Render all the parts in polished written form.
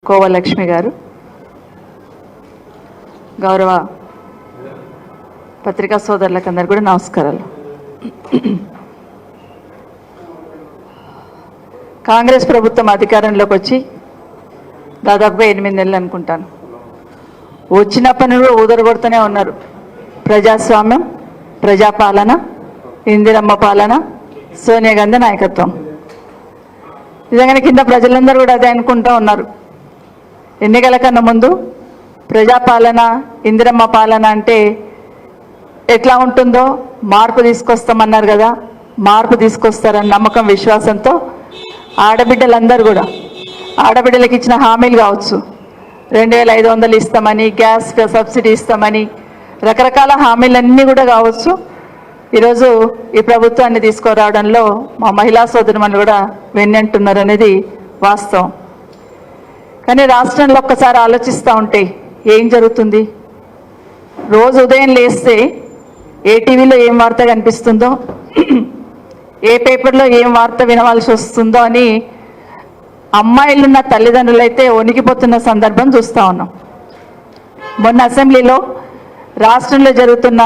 కోవలక్ష్మి గారు, గౌరవ పత్రికా సోదరులకు అందరు కూడా నమస్కారాలు. కాంగ్రెస్ ప్రభుత్వం అధికారంలోకి వచ్చి దాదాపుగా 8 నెలలు అనుకుంటాను. వచ్చినప్పటి నుండి ఊదరగొడుతూనే ఉన్నారు. ప్రజాస్వామ్యం, ప్రజాపాలన, ఇందిరమ్మ పాలన, సోనియా గాంధీ నాయకత్వం. నిజంగానే కింద ప్రజలందరూ కూడా అదే అనుకుంటూ ఉన్నారు. ఎన్నికల కన్నా ముందు ప్రజాపాలన, ఇందిరమ్మ పాలన అంటే ఎట్లా ఉంటుందో మార్పు తీసుకొస్తామన్నారు కదా. మార్పు తీసుకొస్తారన్న నమ్మకం, విశ్వాసంతో ఆడబిడ్డలందరూ కూడా ఆడబిడ్డలకు ఇచ్చిన హామీలు కావచ్చు, 2500 ఇస్తామని, గ్యాస్ సబ్సిడీ ఇస్తామని, రకరకాల హామీలన్నీ కూడా కావచ్చు, ఈరోజు ఈ ప్రభుత్వాన్ని తీసుకురావడంలో మా మహిళా సోదరుమణులు కూడా వెన్నంటున్నారు అనేది వాస్తవం. కానీ రాష్ట్రంలో ఒక్కసారి ఆలోచిస్తూ ఉంటే ఏం జరుగుతుంది? రోజు ఉదయం లేస్తే ఏ టీవీలో ఏం వార్త కనిపిస్తుందో, ఏ పేపర్లో ఏం వార్త వినవలసి వస్తుందో అని అమ్మాయిలున్న తల్లిదండ్రులు అయితే వణికిపోతున్న సందర్భం చూస్తూ ఉన్నాం. మొన్న అసెంబ్లీలో రాష్ట్రంలో జరుగుతున్న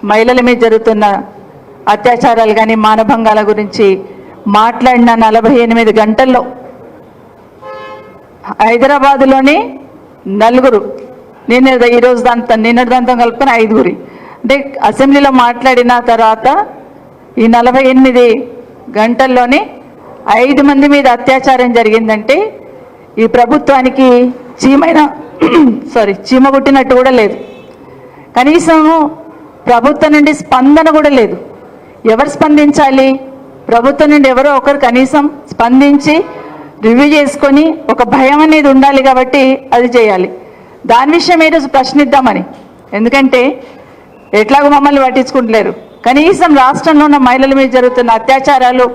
మహిళల మీద జరుగుతున్న అత్యాచారాలు కానీ మానభంగాల గురించి మాట్లాడిన 48 గంటల్లో హైదరాబాదులోని 4, ఈరోజు నిన్నటి దాంతో కలుపుకొని 5 అంటే అసెంబ్లీలో మాట్లాడిన తర్వాత ఈ 48 గంటల్లోనే 5 మంది మీద అత్యాచారం జరిగిందంటే ఈ ప్రభుత్వానికి చీమ కుట్టినట్టు కూడా లేదు. కనీసం ప్రభుత్వం నుండి స్పందన కూడా లేదు. ఎవరు స్పందించాలి? ప్రభుత్వం నుండి ఎవరో ఒకరు కనీసం స్పందించి రివ్యూ చేసుకొని ఒక భయం అనేది ఉండాలి కాబట్టి అది చేయాలి. దాని విషయం ఈరోజు ప్రశ్నిద్దామని. ఎందుకంటే ఎట్లాగో మమ్మల్ని పట్టించుకుంటలేరు. కనీసం రాష్ట్రంలో ఉన్న మహిళల మీద జరుగుతున్న అత్యాచారాలు,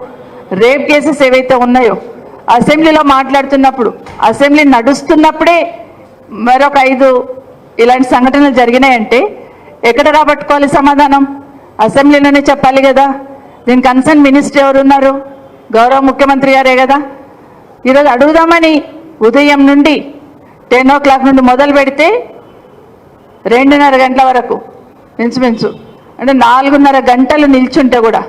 రేప్ కేసెస్ ఏవైతే ఉన్నాయో అసెంబ్లీలో మాట్లాడుతున్నప్పుడు, అసెంబ్లీ నడుస్తున్నప్పుడే మరొక 5 ఇలాంటి సంఘటనలు జరిగినాయంటే ఎక్కడ రాబట్టుకోవాలి సమాధానం? అసెంబ్లీలోనే చెప్పాలి కదా. దీని కన్సర్న్ మినిస్టర్ ఎవరు ఉన్నారు? గౌరవ ముఖ్యమంత్రి గారే కదా. ఈరోజు అడుగుదామని ఉదయం నుండి 10 o'clock నుండి మొదలు పెడితే 2:30 గంటల వరకు మించుమించు అంటే 4:30 గంటలు నిల్చుంటే కూడా,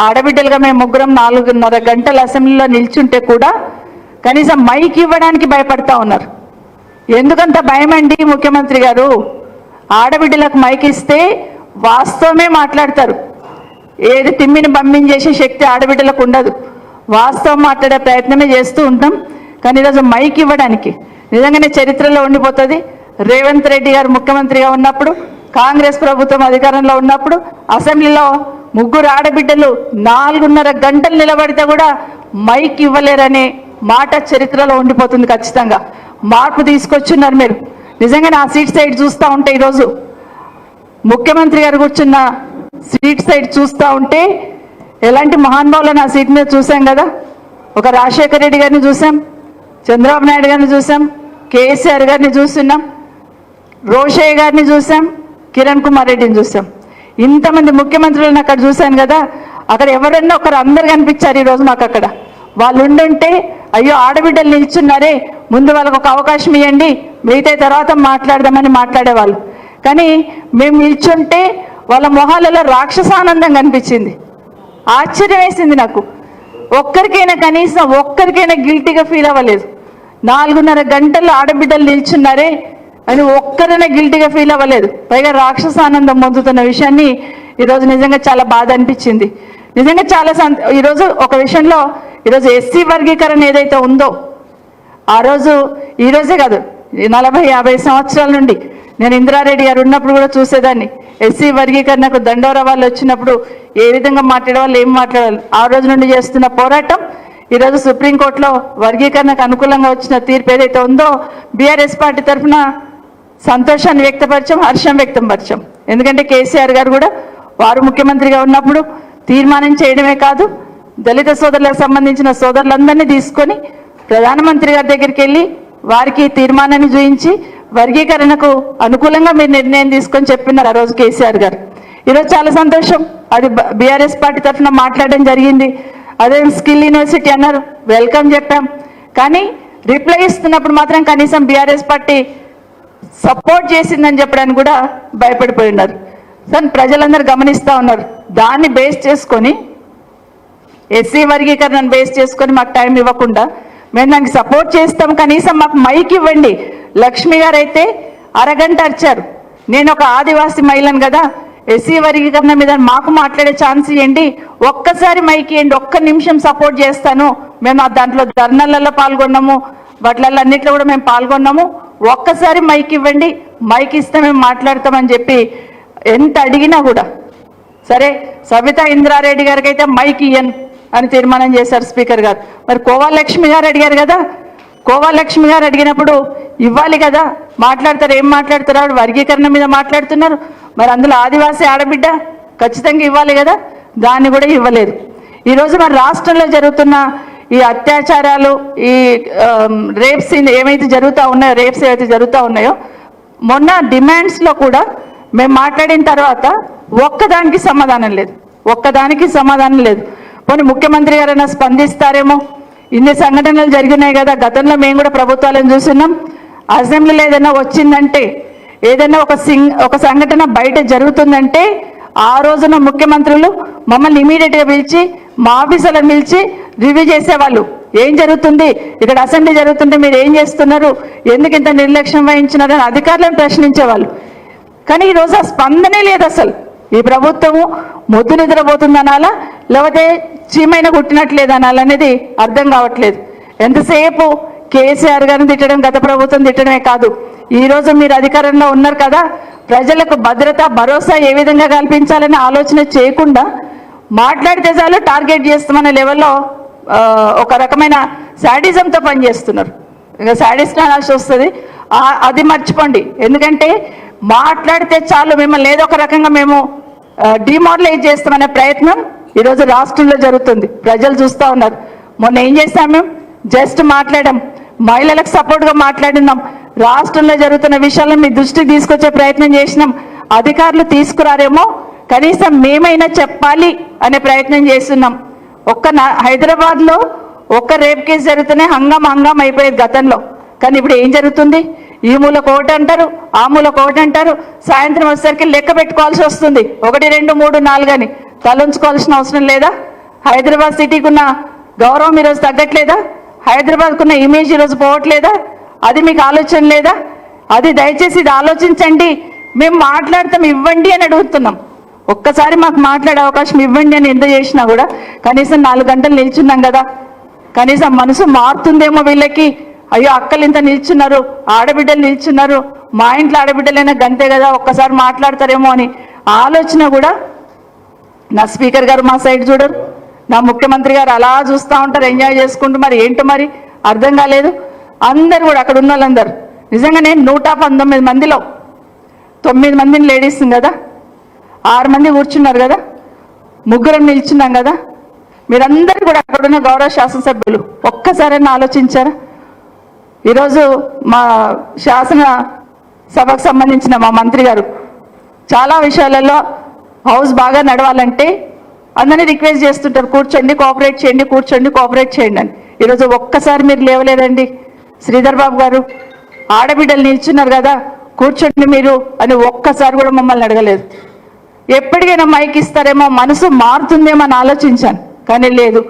ఆడబిడ్డలుగా మేము ముగ్గురం 4:30 గంటలు అసెంబ్లీలో నిల్చుంటే కూడా కనీసం మైక్ ఇవ్వడానికి భయపడతా ఉన్నారు. ఎందుకంత భయం అండి ముఖ్యమంత్రి గారు? ఆడబిడ్డలకు మైక్ ఇస్తే వాస్తవమే మాట్లాడతారు. ఏది తిమ్మిని పంపించేసే శక్తి ఆడబిడ్డలకు ఉండదు. వాస్తవం మాట్లాడే ప్రయత్నమే చేస్తూ ఉంటాం. కానీ ఈరోజు మైక్ ఇవ్వడానికి నిజంగానే చరిత్రలో ఉండిపోతుంది. రేవంత్ రెడ్డి గారు ముఖ్యమంత్రిగా ఉన్నప్పుడు, కాంగ్రెస్ ప్రభుత్వం అధికారంలో ఉన్నప్పుడు అసెంబ్లీలో 3 ఆడబిడ్డలు 4:30 గంటలు నిలబడితే కూడా మైక్ ఇవ్వలేరనే మాట చరిత్రలో ఉండిపోతుంది. ఖచ్చితంగా మార్పు తీసుకొచ్చున్నారు మీరు. నిజంగానే ఆ సీట్ సైడ్ చూస్తూ ఉంటే, ఈరోజు ముఖ్యమంత్రి గారు కూర్చున్న సీట్ సైడ్ చూస్తూ ఉంటే ఎలాంటి మహానుభావులను ఆ సీట్ మీద చూసాం కదా. ఒక రాజశేఖర రెడ్డి గారిని చూసాం, చంద్రబాబు నాయుడు గారిని చూసాం, కేసీఆర్ గారిని చూస్తున్నాం, రోషయ్య గారిని చూసాం, కిరణ్ కుమార్ రెడ్డిని చూసాం. ఇంతమంది ముఖ్యమంత్రులను అక్కడ చూశాను కదా. అక్కడ ఎవరన్నా ఒకరు అందరు కనిపించారు ఈరోజు మాకు. అక్కడ వాళ్ళు ఉండుంటే అయ్యో ఆడబిడ్డలు నిల్చున్నారే, ముందు వాళ్ళకు ఒక అవకాశం ఇవ్వండి, మిగతా తర్వాత మాట్లాడదామని మాట్లాడేవాళ్ళు. కానీ మేము నిల్చుంటే వాళ్ళ మొహాలలో రాక్షసానందం కనిపించింది. ఆశ్చర్యం వేసింది నాకు. ఒక్కరికైనా కనీసం ఒక్కరికైనా గిల్టీగా ఫీల్ అవ్వలేదు. 4:30 గంటలు ఆడబిడ్డలు నిల్చున్నారే అని ఒక్కరైనా గిల్టీగా ఫీల్ అవ్వలేదు. పైగా రాక్షసానందం పొందుతున్న విషయాన్ని ఈరోజు నిజంగా చాలా బాధ అనిపించింది. నిజంగా చాలా ఈరోజు ఒక విషయంలో ఈరోజు ఎస్సీ వర్గీకరణ ఏదైతే ఉందో ఆ రోజు, ఈరోజే కాదు 40-50 సంవత్సరాల నుండి నేను ఇందిరారెడ్డి గారు ఉన్నప్పుడు కూడా చూసేదాన్ని. ఎస్సీ వర్గీకరణకు దండోరా వాళ్ళు వచ్చినప్పుడు ఏ విధంగా మాట్లాడేవాళ్ళు, ఏం మాట్లాడాలి, ఆ రోజు నుండి చేస్తున్న పోరాటం ఈరోజు సుప్రీంకోర్టులో వర్గీకరణకు అనుకూలంగా వచ్చిన తీర్పు ఏదైతే ఉందో బీఆర్ఎస్ పార్టీ తరఫున సంతోషాన్ని వ్యక్తపరిచాం, హర్షం వ్యక్తపరిచాం. ఎందుకంటే కేసీఆర్ గారు కూడా వారు ముఖ్యమంత్రిగా ఉన్నప్పుడు తీర్మానం చేయడమే కాదు, దళిత సోదరులకు సంబంధించిన సోదరులందరినీ తీసుకొని ప్రధానమంత్రి గారి దగ్గరికి వెళ్ళి వారికి తీర్మానాన్ని చూపించి వర్గీకరణకు అనుకూలంగా మీరు నిర్ణయం తీసుకొని చెప్పినారు ఆ రోజు కేసీఆర్ గారు. ఈరోజు చాలా సంతోషం. అది బీఆర్ఎస్ పార్టీ తరఫున మాట్లాడడం జరిగింది. అదే స్కిల్ యూనివర్సిటీ అన్నారు, వెల్కమ్ చెప్పాం. కానీ రిప్లై ఇస్తున్నప్పుడు మాత్రం కనీసం బీఆర్ఎస్ పార్టీ సపోర్ట్ చేసిందని చెప్పడానికి కూడా భయపడిపోయి ఉన్నారు. సార్ ప్రజలందరూ గమనిస్తూ ఉన్నారు. దాన్ని బేస్ చేసుకొని ఎస్సీ వర్గీకరణను బేస్ చేసుకొని మాకు టైం ఇవ్వకుండా మేము దానికి సపోర్ట్ చేస్తాం, కనీసం మాకు మైక్ ఇవ్వండి. లక్ష్మి గారు అయితే అరగంట అరిచారు. నేను ఒక ఆదివాసీ మహిళను కదా, ఎస్సీ వర్గీకరణ మీద మాకు మాట్లాడే ఛాన్స్ ఇవ్వండి, ఒక్కసారి మైక్ ఇవ్వండి, ఒక్క నిమిషం సపోర్ట్ చేస్తాను. మేము దాంట్లో ధర్నాలలో పాల్గొన్నాము, వాటిలలో అన్నిట్లో కూడా మేము పాల్గొన్నాము, ఒక్కసారి మైక్ ఇవ్వండి, మైక్ ఇస్తే మేము మాట్లాడతామని చెప్పి ఎంత అడిగినా కూడా సరే సబితా ఇంద్రారెడ్డి గారికి అయితే మైక్ ఇయ్యను అని తీర్మానం చేశారు స్పీకర్ గారు. మరి కోవాలక్ష్మి గారు అడిగారు కదా, కోవాలక్ష్మి గారు అడిగినప్పుడు ఇవ్వాలి కదా, మాట్లాడతారు. ఏం మాట్లాడతారు? ఆవిడ వర్గీకరణ మీద మాట్లాడుతున్నారు. మరి అందులో ఆదివాసీ ఆడబిడ్డ ఖచ్చితంగా ఇవ్వాలి కదా, దాన్ని కూడా ఇవ్వలేదు. ఈరోజు మరి రాష్ట్రంలో జరుగుతున్న ఈ అత్యాచారాలు, ఈ రేప్స్ ఏమైతే జరుగుతూ ఉన్నాయో, రేప్స్ ఏవైతే జరుగుతూ ఉన్నాయో, మొన్న డిమాండ్స్లో కూడా మేము మాట్లాడిన తర్వాత ఒక్కదానికి సమాధానం లేదు, ఒక్కదానికి సమాధానం లేదు. పోనీ ముఖ్యమంత్రి గారైనా స్పందిస్తారేమో. ఇన్ని సంఘటనలు జరిగినాయి కదా, గతంలో మేము కూడా ప్రభుత్వాలను చూస్తున్నాం. అసెంబ్లీలో ఏదైనా వచ్చిందంటే, ఏదైనా ఒక సంఘటన బయట జరుగుతుందంటే ఆ రోజున ముఖ్యమంత్రులు మమ్మల్ని ఇమీడియట్గా పిలిచి, మా ఆఫీసర్లను పిలిచి రివ్యూ చేసేవాళ్ళు. ఏం జరుగుతుంది ఇక్కడ, అసెంబ్లీ జరుగుతుంటే మీరు ఏం చేస్తున్నారు, ఎందుకు ఇంత నిర్లక్ష్యం వహించినారు అని అధికారులను ప్రశ్నించేవాళ్ళు. కానీ ఈరోజు ఆ స్పందనే లేదు. అసలు ఈ ప్రభుత్వము మొద్దు నిద్రపోతుందనాలా, లేకపోతే చీమైన కుట్టినట్లేదనాలనేది అర్థం కావట్లేదు. ఎంతసేపు కేసీఆర్ గారిని తిట్టడం, గత ప్రభుత్వం తిట్టడమే కాదు, ఈరోజు మీరు అధికారంలో ఉన్నారు కదా, ప్రజలకు భద్రత భరోసా ఏ విధంగా కల్పించాలని ఆలోచన చేయకుండా మాట్లాడితే చాలు టార్గెట్ చేస్తామనే లెవెల్లో ఒక రకమైన శాడిజంతో పనిచేస్తున్నారు. ఇక శాడిస్ట్ అనాల్సి వస్తుంది, అది మర్చిపోండి. ఎందుకంటే మాట్లాడితే చాలు మిమ్మల్ని ఏదో ఒక రకంగా మేము డిమారలైజ్ చేస్తామనే ప్రయత్నం ఈరోజు రాష్ట్రంలో జరుగుతుంది. ప్రజలు చూస్తూ ఉన్నారు. మొన్న ఏం చేస్తాం, మేము జస్ట్ మాట్లాడాం, మహిళలకు సపోర్ట్గా మాట్లాడినాం, రాష్ట్రంలో జరుగుతున్న విషయాలను మీ దృష్టికి తీసుకొచ్చే ప్రయత్నం చేసినాం. అధికారులు తీసుకురారేమో, కనీసం మేమైనా చెప్పాలి అనే ప్రయత్నం చేస్తున్నాం. హైదరాబాద్లో ఒక్క రేప్ కేసు జరుగుతూనే హంగామ అయిపోయేది గతంలో. కానీ ఇప్పుడు ఏం జరుగుతుంది? ఈ మూల కోట అంటారు, ఆ మూల కోట అంటారు, సాయంత్రం వచ్చేసరికి లెక్క పెట్టుకోవాల్సి వస్తుంది. 1, 2, 3, 4 అని తలంచుకోవాల్సిన అవసరం లేదా? హైదరాబాద్ సిటీకి ఉన్న గౌరవం ఈరోజు తగ్గట్లేదా? హైదరాబాద్కు ఉన్న ఇమేజ్ ఈరోజు పోవట్లేదా? అది మీకు ఆలోచన లేదా? అది దయచేసి ఇది ఆలోచించండి. మేము మాట్లాడతాం, ఇవ్వండి అని అడుగుతున్నాం. ఒక్కసారి మాకు మాట్లాడే అవకాశం ఇవ్వండి అని ఎంత చేసినా కూడా కనీసం 4 గంటలు నిల్చున్నాం కదా, కనీసం మనసు మారుతుందేమో వీళ్ళకి. అయ్యో అక్కలు ఇంత నిల్చున్నారు, ఆడబిడ్డలు నిల్చున్నారు, మా ఇంట్లో ఆడబిడ్డలైనా గంతే కదా, ఒక్కసారి మాట్లాడతారేమో అని ఆలోచన కూడా నా స్పీకర్ గారు మా సైడ్ చూడరు, నా ముఖ్యమంత్రి గారు అలా చూస్తూ ఉంటారు, ఎంజాయ్ చేసుకుంటూ. మరి ఏంటో మరి అర్థం కాలేదు. అందరు కూడా అక్కడ ఉన్న వాళ్ళందరూ నిజంగానే 119 మందిలో 9 మందిని లేడీస్ కదా, 6 మంది కూర్చున్నారు కదా, 3 నిల్చున్నాం కదా. మీరందరూ కూడా అక్కడున్న గౌరవ శాసనసభ్యులు ఒక్కసారైనా ఆలోచించారా? ఈరోజు మా శాసన సభకు సంబంధించిన మా మంత్రి గారు చాలా విషయాలలో హౌస్ బాగా నడవాలంటే అందరినీ రిక్వెస్ట్ చేస్తుంటారు, కూర్చోండి కోఆపరేట్ చేయండి, కూర్చోండి కోఆపరేట్ చేయండి అని. ఈరోజు ఒక్కసారి మీరు లేవలేదండి. శ్రీధర్ బాబు గారు ఆడబిడ్డలు నిల్చున్నారు కదా, కూర్చోండి మీరు అని ఒక్కసారి కూడా మమ్మల్ని అడగలేదు. ఎప్పటికైనా మైక్ ఇస్తారేమో, మనసు మారుతుందేమో అని ఆలోచించాను, కానీ లేదు.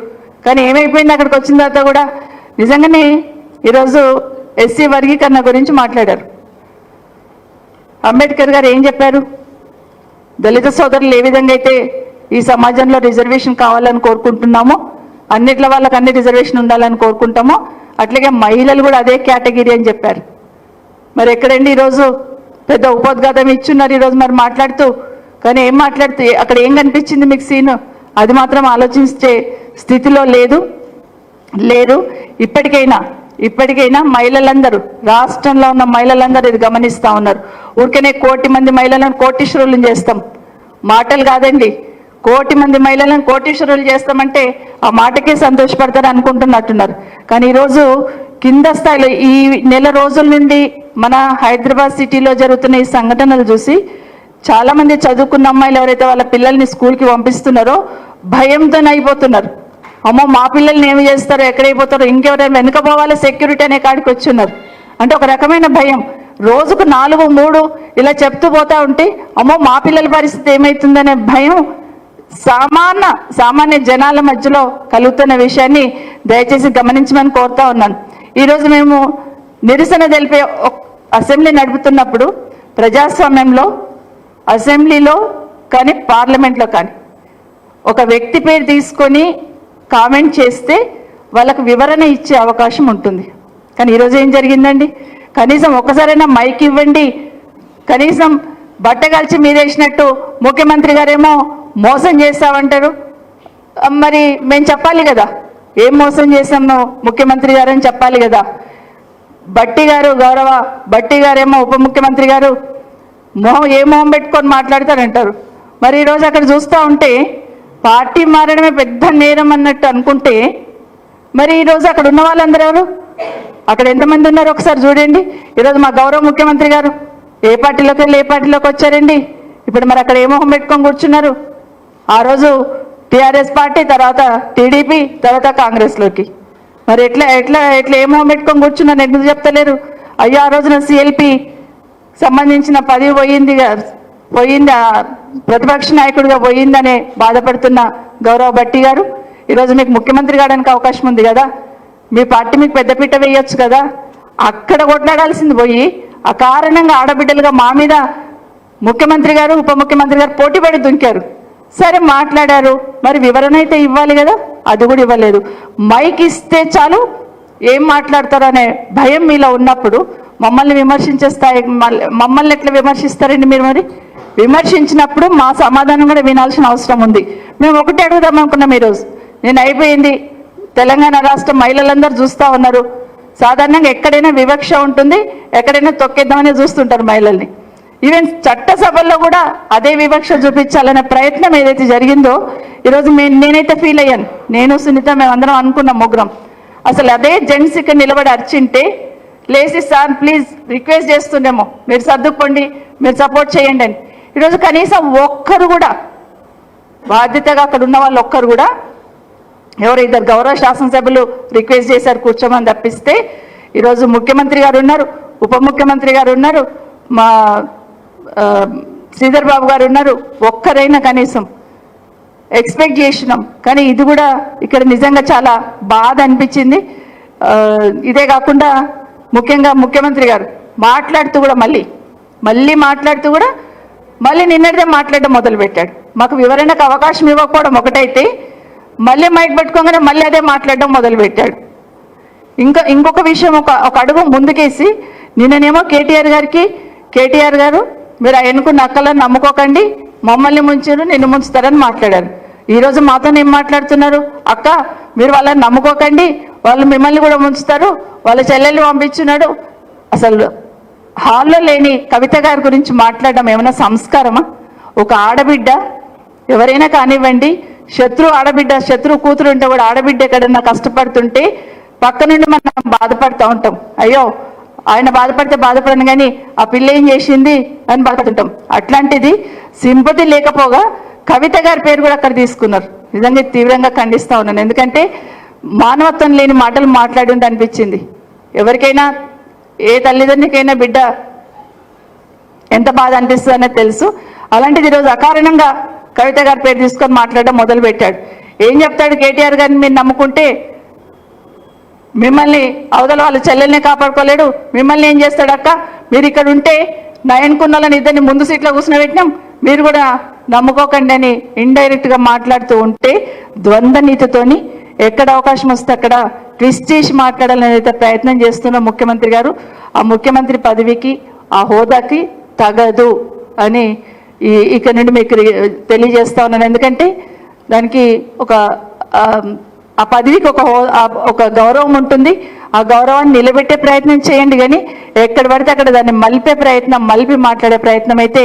కానీ ఏమైపోయింది, అక్కడికి వచ్చిన తర్వాత కూడా నిజంగానే ఈరోజు ఎస్సీ వర్గీకరణ గురించి మాట్లాడారు. అంబేద్కర్ గారు ఏం చెప్పారు? దళిత సోదరులు ఏ విధంగా అయితే ఈ సమాజంలో రిజర్వేషన్ కావాలని కోరుకుంటున్నామో, అన్నిట్ల వాళ్ళకి అన్ని రిజర్వేషన్ ఉండాలని కోరుకుంటామో, అట్లాగే మహిళలు కూడా అదే కేటగిరీ అని చెప్పారు. మరి ఎక్కడండి ఈరోజు పెద్ద ఉపోద్ఘాతం ఇచ్చున్నారు ఈరోజు మరి మాట్లాడుతూ. కానీ ఏం మాట్లాడుతూ అక్కడ ఏం కనిపించింది మీకు సీను? అది మాత్రం ఆలోచించే స్థితిలో లేరు. ఇప్పటికైనా మహిళలందరూ, రాష్ట్రంలో ఉన్న మహిళలందరూ ఇది గమనిస్తూ ఉన్నారు. ఊరికనే 1 కోటి మంది మహిళలను కోటీశ్వరులను చేస్తాం, మాటలు కాదండి. 1 కోటి మంది మహిళలను కోటీశ్వరులు చేస్తామంటే ఆ మాటకే సంతోషపడతారు అనుకుంటున్నట్టున్నారు. కానీ ఈరోజు కింద స్థాయిలో ఈ నెల రోజుల నుండి మన హైదరాబాద్ సిటీలో జరుగుతున్న ఈ సంఘటనలు చూసి చాలామంది చదువుకున్న అమ్మాయిలు ఎవరైతే వాళ్ళ పిల్లల్ని స్కూల్కి పంపిస్తున్నారో భయంతో అయిపోతున్నారు. అమ్మో మా పిల్లల్ని ఏమి చేస్తారో, ఎక్కడైపోతారో, ఇంకెవరైనా వెనుక పోవాలి సెక్యూరిటీ అనే కాడికి వచ్చి ఉన్నారు. అంటే ఒక రకమైన భయం. రోజుకు 4, 3 ఇలా చెప్తూ పోతా ఉంటే అమ్మో మా పిల్లల పరిస్థితి ఏమవుతుందనే భయం సామాన్య జనాల మధ్యలో కలుగుతున్న విషయాన్ని దయచేసి గమనించమని కోరుతా ఉన్నాను. ఈరోజు మేము నిరసన తెలిపే అసెంబ్లీ నడుపుతున్నప్పుడు ప్రజాస్వామ్యంలో అసెంబ్లీలో కానీ పార్లమెంట్లో కానీ ఒక వ్యక్తి పేరు తీసుకొని కామెంట్ చేస్తే వాళ్ళకు వివరణ ఇచ్చే అవకాశం ఉంటుంది. కానీ ఈరోజు ఏం జరిగిందండి? కనీసం ఒక్కసారైనా మైక్ ఇవ్వండి. కనీసం బట్టగాల్చి మీదేసినట్టు ముఖ్యమంత్రి గారేమో మోసం చేస్తామంటారు. మరి మేము చెప్పాలి కదా ఏం మోసం చేసాము ముఖ్యమంత్రి గారు అని చెప్పాలి కదా. బట్టి గారు, గౌరవ బట్టి గారేమో ఉప ముఖ్యమంత్రి గారు ఏ మొహం పెట్టుకొని మాట్లాడతారంటారు. మరి ఈరోజు అక్కడ చూస్తూ ఉంటే పార్టీ మారడమే పెద్ద నేరం అన్నట్టు అనుకుంటే మరి ఈరోజు అక్కడ ఉన్న వాళ్ళందరూ ఎవరు? అక్కడ ఎంతమంది ఉన్నారు ఒకసారి చూడండి. ఈరోజు మా గౌరవ ముఖ్యమంత్రి గారు ఏ పార్టీలోకి వెళ్ళి ఏ పార్టీలోకి వచ్చారండి? ఇప్పుడు మరి అక్కడ ఏ మొహం పెట్టుకొని కూర్చున్నారు? ఆ రోజు టీఆర్ఎస్ పార్టీ, తర్వాత టీడీపీ, తర్వాత కాంగ్రెస్లోకి. మరి ఎట్లా ఎట్లా ఎట్లా ఏ మొహం పెట్టుకొని కూర్చున్నారు? ఎందుకు చెప్తలేరు? అయ్యో ఆ రోజున సిఎల్పి సంబంధించిన పదవి పోయింది, ప్రతిపక్ష నాయకుడిగా పోయిందనే బాధపడుతున్న గౌరవ బట్టి గారు ఈరోజు మీకు ముఖ్యమంత్రి కావడానికి అవకాశం ఉంది కదా, మీ పార్టీ మీకు పెద్దపీట వేయొచ్చు కదా. అక్కడ కొట్లాడాల్సింది పోయి ఆ కారణంగా ఆడబిడ్డలుగా మా మీద ముఖ్యమంత్రి గారు, ఉప ముఖ్యమంత్రి గారు పోటీపడి దుంకారు. సరే మాట్లాడారు, మరి వివరణ అయితే ఇవ్వాలి కదా, అది కూడా ఇవ్వలేదు. మైక్ ఇస్తే చాలు ఏం మాట్లాడతారో అనే భయం మీలో ఉన్నప్పుడు మమ్మల్ని విమర్శించే స్థాయి మమ్మల్ని ఎట్లా విమర్శిస్తారండి మీరు? మరి విమర్శించినప్పుడు మా సమాధానం కూడా వినాల్సిన అవసరం ఉంది. మేము ఒకటి అడుగుదాం అనుకున్నాం ఈరోజు. నేను అయిపోయింది, తెలంగాణ రాష్ట్ర మహిళలందరూ చూస్తూ ఉన్నారు. సాధారణంగా ఎక్కడైనా వివక్ష ఉంటుంది, ఎక్కడైనా తొక్కేద్దామని చూస్తుంటారు మహిళల్ని. ఈవెన్ చట్టసభల్లో కూడా అదే వివక్ష చూపించాలనే ప్రయత్నం ఏదైతే జరిగిందో ఈరోజు నేనైతే ఫీల్ అయ్యాను. నేను సునీత మేమందరం అనుకున్నాం ముగ్గురం. అసలు అదే జెంట్స్ ఇక్కడ నిలబడి అర్చింటే లేచి సార్ ప్లీజ్ రిక్వెస్ట్ చేస్తుండేమో, మీరు సర్దుకోండి, మీరు సపోర్ట్ చేయండి అని. ఈరోజు కనీసం ఒక్కరు కూడా బాధ్యతగా అక్కడ ఉన్న వాళ్ళు ఒక్కరు కూడా, ఎవరు ఇద్దరు గౌరవ శాసనసభ్యులు రిక్వెస్ట్ చేశారు కూర్చోమని తప్పిస్తే ఈరోజు ముఖ్యమంత్రి గారు ఉన్నారు, ఉప ముఖ్యమంత్రి గారు ఉన్నారు, మా శ్రీధర్ బాబు గారు ఉన్నారు. ఒక్కరైనా కనీసం ఎక్స్పెక్ట్ చేసినాం. కానీ ఇది కూడా ఇక్కడ నిజంగా చాలా బాధ అనిపించింది. ఇదే కాకుండా ముఖ్యంగా ముఖ్యమంత్రి గారు మాట్లాడుతూ కూడా మళ్ళీ మాట్లాడుతూ కూడా నిన్నటిదే మాట్లాడడం మొదలుపెట్టాడు. మాకు వివరణకు అవకాశం ఇవ్వకపోవడం ఒకటైతే మళ్ళీ మైక్ పెట్టుకోగానే మళ్ళీ అదే మాట్లాడడం మొదలుపెట్టాడు. ఇంకొక విషయం ఒక అడుగు ముందుకేసి నిన్ననేమో కేటీఆర్ గారు మీరు ఎన్నుకున్న అక్కలను నమ్ముకోకండి, మమ్మల్ని ముంచారు, నిన్ను ముంచుతారని మాట్లాడారు. ఈరోజు మాతో ఏం మాట్లాడుతున్నారు? అక్క మీరు వాళ్ళని నమ్ముకోకండి, వాళ్ళు మిమ్మల్ని కూడా ముంచుతారు, వాళ్ళ చెల్లెల్ని పంపించున్నాడు. అసలు హాల్లో లేని కవిత గారి గురించి మాట్లాడడం ఏమైనా సంస్కారమా? ఒక ఆడబిడ్డ ఎవరైనా కానివ్వండి, శత్రు కూతురు ఉంటే కూడా ఆడబిడ్డ ఎక్కడన్నా కష్టపడుతుంటే పక్క నుండి మనం బాధపడుతూ ఉంటాం. అయ్యో ఆయన బాధపడితే బాధపడను కానీ ఆ పిల్ల ఏం చేసింది అని బాధపడుతుంటాం. అట్లాంటిది సింపతి లేకపోగా కవిత గారి పేరు కూడా అక్కడ తీసుకున్నారు. నిజంగా తీవ్రంగా ఖండిస్తూ ఉన్నాను. ఎందుకంటే మానవత్వం లేని మాటలు మాట్లాడి ఉండి అనిపించింది. ఎవరికైనా ఏ తల్లిదండ్రులకైనా బిడ్డ ఎంత బాధ అనిపిస్తుంది అనేది తెలుసు. అలాంటిది ఈరోజు అకారణంగా కవిత గారి పేరు తీసుకొని మాట్లాడడం మొదలుపెట్టాడు. ఏం చెప్తాడు? కేటీఆర్ గారిని మీరు నమ్ముకుంటే మిమ్మల్ని అవతల వాళ్ళ చెల్లెల్ని కాపాడుకోలేడు, మిమ్మల్ని ఏం చేస్తాడు అక్క, మీరు ఇక్కడ ఉంటే నయన్కున్నలని ఇద్దరిని ముందు సీట్లో కూర్చుని మీరు కూడా నమ్ముకోకండి అని ఇండైరెక్ట్గా మాట్లాడుతూ ఉంటే ద్వంద్వ నీతితోని ఎక్కడ అవకాశం వస్తే అక్కడ ట్విస్ట్ చేసి మాట్లాడాలని అయితే ప్రయత్నం చేస్తున్న ముఖ్యమంత్రి గారు ఆ ముఖ్యమంత్రి పదవికి ఆ హోదాకి తగదు అని ఇక నుండి మీకు తెలియజేస్తా ఉన్నాను. ఎందుకంటే దానికి ఆ పదవికి ఒక గౌరవం ఉంటుంది. ఆ గౌరవాన్ని నిలబెట్టే ప్రయత్నం చేయండి, కానీ ఎక్కడ పడితే అక్కడ దాన్ని మలిపి మాట్లాడే ప్రయత్నం అయితే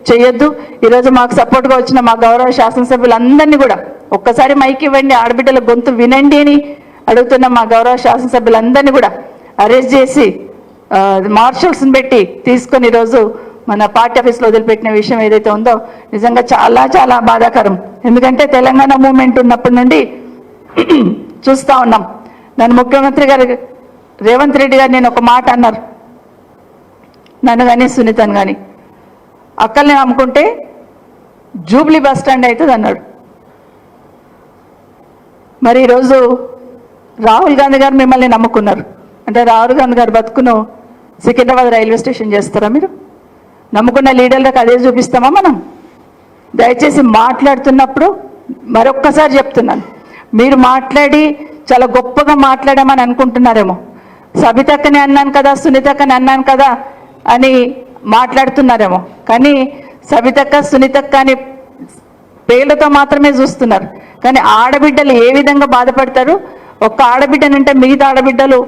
చేయొద్దు. ఈరోజు మాకు సపోర్ట్గా వచ్చిన మా గౌరవ శాసనసభ్యులందరినీ కూడా ఒక్కసారి మైక్ ఇవ్వండి, ఆడబిడ్డల గొంతు వినండి అని అడుగుతున్న మా గౌరవ శాసనసభ్యులందరినీ కూడా అరెస్ట్ చేసి మార్షల్స్ని పెట్టి తీసుకొని ఈరోజు మన పార్టీ ఆఫీస్లో వదిలిపెట్టిన విషయం ఏదైతే ఉందో నిజంగా చాలా చాలా బాధాకరం. ఎందుకంటే తెలంగాణ మూవ్మెంట్ ఉన్నప్పటి నుండి చూస్తూ ఉన్నాం. నన్ను ముఖ్యమంత్రి గారు రేవంత్ రెడ్డి గారు నేను ఒక మాట అన్నారు, నన్ను కానీ సునీతను కానీ, అక్కల్ని నమ్ముకుంటే జూబ్లీ బస్ స్టాండ్ అవుతుంది అన్నాడు. మరి ఈరోజు రాహుల్ గాంధీ గారు మిమ్మల్ని నమ్ముకున్నారు అంటే రాహుల్ గాంధీ గారు బతుకును సికింద్రాబాద్ రైల్వే స్టేషన్ చేస్తారా? మీరు నమ్ముకున్న లీడర్లకు అదే చూపిస్తామా మనం? దయచేసి మాట్లాడుతున్నప్పుడు మరొక్కసారి చెప్తున్నాను, మీరు మాట్లాడి చాలా గొప్పగా మాట్లాడామని అనుకుంటున్నారేమో. సబితక్కని అన్నాను కదా, సునీతక్కని అన్నాను కదా అని మాట్లాడుతున్నారేమో. కానీ సబితక్క, సునీతక్క అని పేర్లతో మాత్రమే చూస్తున్నారు. కానీ ఆడబిడ్డలు ఏ విధంగా బాధపడతారు, ఒక్క ఆడబిడ్డనంటే మిగతా ఆడబిడ్డలు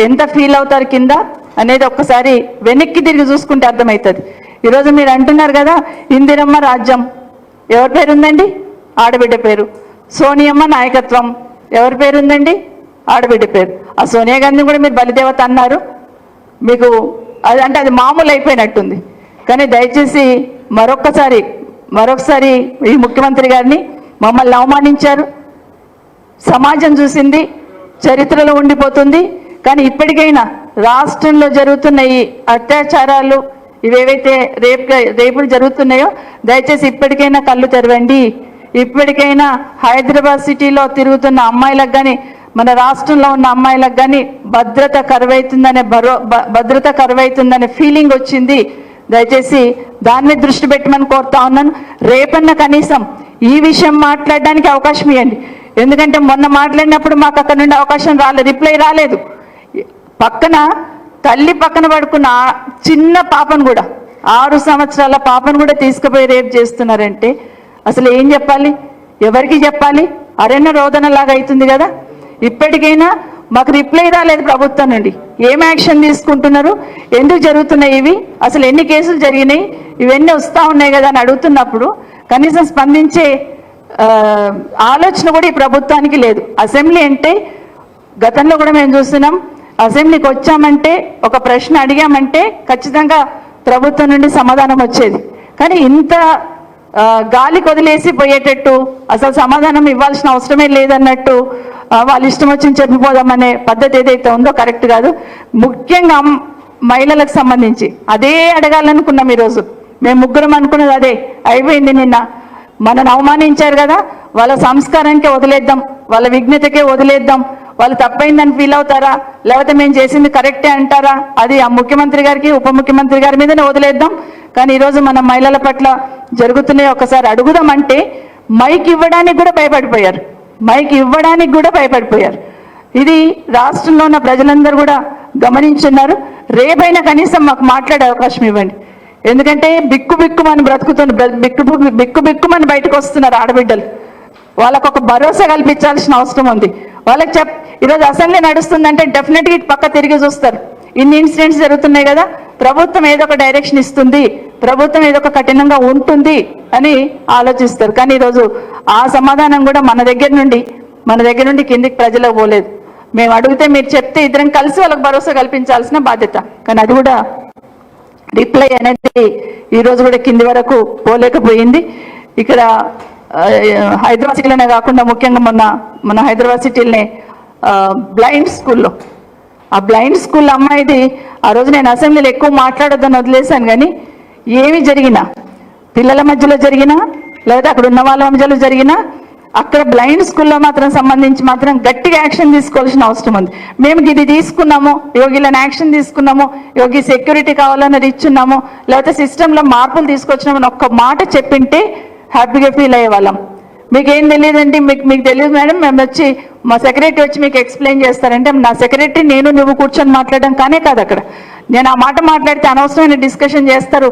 ఎంత ఫీల్ అవుతారు కింద అనేది ఒక్కసారి వెనక్కి తిరిగి చూసుకుంటే అర్థమవుతుంది. ఈరోజు మీరు అంటున్నారు కదా ఇందిరమ్మ రాజ్యం, ఎవరి పేరు ఉందండి? ఆడబిడ్డ పేరు. సోనియమ్మ నాయకత్వం, ఎవరి పేరు ఉందండి? ఆడబిడ్డ పేరు. ఆ సోనియా గాంధీ కూడా మీరు బలిదేవత అన్నారు. మీకు అది అంటే అది మామూలు అయిపోయినట్టుంది. కానీ దయచేసి మరొకసారి ఈ ముఖ్యమంత్రి గారిని మమ్మల్ని అవమానించారు. సమాజం చూసింది, చరిత్రలో ఉండిపోతుంది. కానీ ఇప్పటికైనా రాష్ట్రంలో జరుగుతున్న ఈ అత్యాచారాలు ఇవేవైతే రేపులు జరుగుతున్నాయో దయచేసి ఇప్పటికైనా కళ్ళు తెరవండి. ఇప్పటికైనా హైదరాబాద్ సిటీలో తిరుగుతున్న అమ్మాయిలకు కానీ, మన రాష్ట్రంలో ఉన్న అమ్మాయిలకు కానీ భద్రత కరువైతుందనే ఫీలింగ్ వచ్చింది. దయచేసి దాన్ని దృష్టి పెట్టమని కోరుతా ఉన్నాను. రేపన్న కనీసం ఈ విషయం మాట్లాడడానికి అవకాశం ఇవ్వండి. ఎందుకంటే మొన్న మాట్లాడినప్పుడు మాకు అక్కడ నుండి అవకాశం రాలేదు, రిప్లై రాలేదు. తల్లి పక్కన పడుకున్న చిన్న పాపను కూడా, 6 సంవత్సరాల పాపను కూడా తీసుకుపోయి రేపు చేస్తున్నారంటే అసలు ఏం చెప్పాలి? ఎవరికి చెప్పాలి? అరణ్య రోదనలాగా అవుతుంది కదా. ఇప్పటికైనా మాకు రిప్లై రాలేదు ప్రభుత్వం నుండి. ఏం యాక్షన్ తీసుకుంటున్నారు? ఎందుకు జరుగుతున్నాయి ఇవి? అసలు ఎన్ని కేసులు జరిగినాయి? ఇవన్నీ వస్తూ ఉన్నాయి కదా అని అడుగుతున్నప్పుడు కనీసం స్పందించే ఆలోచన కూడా ఈ ప్రభుత్వానికి లేదు. అసెంబ్లీ అంటే గతంలో కూడా మేము చూస్తున్నాం, అసెంబ్లీకి వచ్చామంటే ఒక ప్రశ్న అడిగామంటే ఖచ్చితంగా ప్రభుత్వం నుండి సమాధానం వచ్చేది. కానీ ఇంత గాలికి వదిలేసి పోయేటట్టు, అసలు సమాధానం ఇవ్వాల్సిన అవసరమే లేదన్నట్టు వాళ్ళు ఇష్టం వచ్చింది చెప్పిపోదామనే పద్ధతి ఏదైతే ఉందో కరెక్ట్ కాదు. ముఖ్యంగా మహిళలకు సంబంధించి అదే అడగాలనుకున్నాం. ఈరోజు మేము ముగ్గురం అనుకున్నది అదే అయిపోయింది. నిన్న మనను అవమానించారు కదా, వాళ్ళ సంస్కారానికే వదిలేద్దాం, వాళ్ళ విఘ్నతకే వదిలేద్దాం. వాళ్ళు తప్పైందని ఫీల్ అవుతారా, లేకపోతే మేము చేసింది కరెక్టే అంటారా, అది ఆ ముఖ్యమంత్రి గారికి ఉప ముఖ్యమంత్రి గారి మీదనే వదిలేద్దాం. కానీ ఈరోజు మన మహిళల పట్ల జరుగుతున్నాయి ఒకసారి అడుగుదామంటే మైక్ ఇవ్వడానికి కూడా భయపడిపోయారు. ఇది రాష్ట్రంలో ఉన్న ప్రజలందరూ కూడా గమనించున్నారు. రేపైనా కనీసం మాకు మాట్లాడే అవకాశం ఇవ్వండి. ఎందుకంటే బిక్కుమని బిక్కుమని బయటకు వస్తున్నారు ఆడబిడ్డలు. వాళ్ళకు ఒక భరోసా కల్పించాల్సిన అవసరం ఉంది. వాళ్ళకి ఈరోజు అసెంబ్లీ నడుస్తుందంటే డెఫినెట్గా ఇటు పక్క తిరిగి చూస్తారు. ఇన్ని ఇన్సిడెంట్స్ జరుగుతున్నాయి కదా, ప్రభుత్వం ఏదో ఒక డైరెక్షన్ ఇస్తుంది, ప్రభుత్వం ఏదో ఒక కఠినంగా ఉంటుంది అని ఆలోచిస్తారు. కానీ ఈరోజు ఆ సమాధానం కూడా మన దగ్గర నుండి కిందికి ప్రజలకు పోలేదు. మేము అడిగితే మీరు చెప్తే ఇద్దరం కలిసి వాళ్ళకి భరోసా కల్పించాల్సిన బాధ్యత. కానీ అది కూడా రిప్లై అనేది ఈరోజు కూడా కింది వరకు పోలేకపోయింది. ఇక్కడ హైదరాబాద్ సిటీలోనే కాకుండా ముఖ్యంగా మన హైదరాబాద్ సిటీలోనే బ్లైండ్ స్కూల్లో, ఆ బ్లైండ్ స్కూల్ అమ్మాయిది ఆ రోజు నేను అసెంబ్లీలో ఎక్కువ మాట్లాడొద్దని వదిలేశాను. కానీ ఏమి జరిగినా, పిల్లల మధ్యలో జరిగినా లేదా అక్కడ ఉన్న వాళ్ళ మధ్యలో జరిగినా, అక్కడ బ్లైండ్ స్కూల్లో సంబంధించి గట్టిగా యాక్షన్ తీసుకోవాల్సిన అవసరం ఉంది. మేము ఇది తీసుకున్నాము, యోగిలను యాక్షన్ తీసుకున్నాము, యోగి సెక్యూరిటీ కావాలన్నది ఇచ్చున్నాము, లేకపోతే సిస్టంలో మార్పులు తీసుకొచ్చినామని ఒక్క మాట చెప్పింటే హ్యాపీగా ఫీల్ అయ్యే వాళ్ళం. మీకేం తెలియదండి, మీకు తెలియదు మేడం, మేము వచ్చి మా సెక్రటరీ వచ్చి మీకు ఎక్స్ప్లెయిన్ చేస్తారంటే నా సెక్రటరీ నువ్వు కూర్చొని మాట్లాడడం కానే కాదు. అక్కడ నేను ఆ మాట మాట్లాడితే అనవసరమైన డిస్కషన్ చేస్తారు,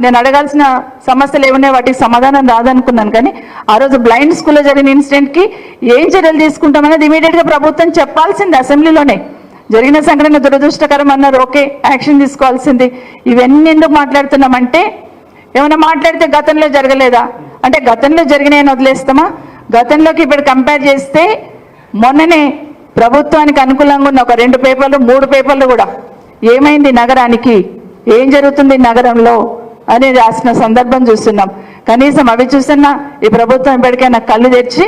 నేను అడగాల్సిన సమస్యలు ఏమున్నాయి వాటికి సమాధానం రాదనుకున్నాను. కానీ ఆ రోజు బ్లైండ్ స్కూల్లో జరిగిన ఇన్సిడెంట్కి ఏం చర్యలు తీసుకుంటామనేది ఇమీడియట్గా ప్రభుత్వం చెప్పాల్సింది. అసెంబ్లీలోనే జరిగిన సంఘటన దురదృష్టకరం అన్నారు, ఓకే యాక్షన్ తీసుకోవాల్సింది. ఇవన్నీ ఎందుకు మాట్లాడుతున్నామంటే ఏమైనా మాట్లాడితే గతంలో జరగలేదా అంటే గతంలో జరిగినాయని వదిలేస్తామా? గతంలోకి ఇప్పుడు కంపేర్ చేస్తే మొన్ననే ప్రభుత్వానికి అనుకూలంగా ఉన్న ఒక 2 పేపర్లు 3 పేపర్లు కూడా ఏమైంది, నగరానికి ఏం జరుగుతుంది నగరంలో అనేది రాసిన సందర్భం చూస్తున్నాం. కనీసం అవి చూస్తున్నా ఈ ప్రభుత్వం ఇప్పటికైనా కళ్ళు తెరిచి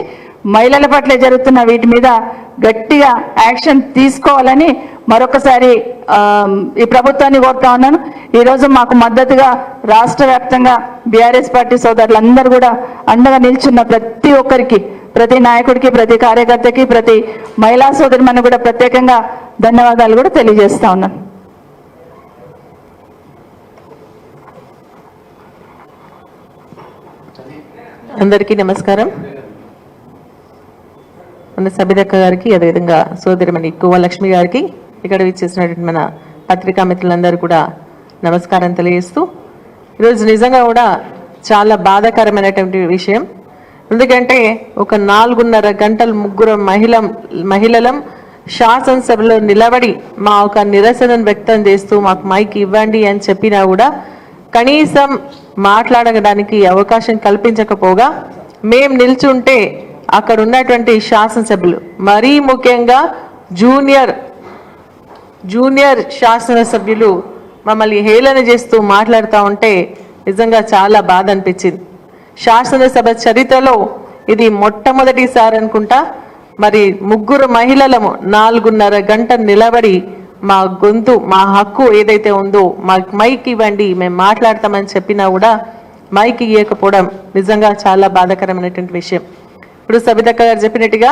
మహిళల పట్ల జరుగుతున్న వీటి మీద గట్టిగా యాక్షన్ తీసుకోవాలని మరొకసారి ఈ ప్రభుత్వాన్ని కోరుతా ఉన్నాను. ఈరోజు మాకు మద్దతుగా రాష్ట్ర వ్యాప్తంగా బీఆర్ఎస్ పార్టీ సోదరులందరూ కూడా అండగా నిల్చున్న ప్రతి ఒక్కరికి, ప్రతి నాయకుడికి, ప్రతి కార్యకర్తకి, ప్రతి మహిళా సోదరిమణి కూడా ప్రత్యేకంగా ధన్యవాదాలు కూడా తెలియజేస్తా ఉన్నాను. అందరికీ నమస్కారం. మన సబితక్క గారికి, అదేవిధంగా సోదరిమణి కువలక్ష్మి గారికి, ఇక్కడ విచ్చేసినటువంటి మన పత్రికా మిత్రులందరూ కూడా నమస్కారం తెలియజేస్తూ, ఈరోజు నిజంగా కూడా చాలా బాధాకరమైనటువంటి విషయం. ఎందుకంటే ఒక 4.5 గంటలు ముగ్గురు మహిళలం శాసనసభలో నిలబడి మా ఒక నిరసనను వ్యక్తం చేస్తూ మాకు మైక్ ఇవ్వండి అని చెప్పినా కూడా కనీసం మాట్లాడడానికి అవకాశం కల్పించకపోగా మేము నిల్చుంటే అక్కడ ఉన్నటువంటి శాసనసభ్యులు, మరీ ముఖ్యంగా జూనియర్ శాసనసభ్యులు మమ్మల్ని హేళన చేస్తూ మాట్లాడుతూ ఉంటే నిజంగా చాలా బాధ అనిపించింది. శాసనసభ చరిత్రలో ఇది మొట్టమొదటిసారి అనుకుంటా. మరి ముగ్గురు మహిళలము 4.5 గంటలు నిలబడి మా గొంతు, మా హక్కు ఏదైతే ఉందో మాకు మైక్ ఇవ్వండి, మేము మాట్లాడతామని చెప్పినా కూడా మైక్ ఇవ్వకపోవడం నిజంగా చాలా బాధాకరమైనటువంటి విషయం. ఇప్పుడు సబితక్క గారు చెప్పినట్టుగా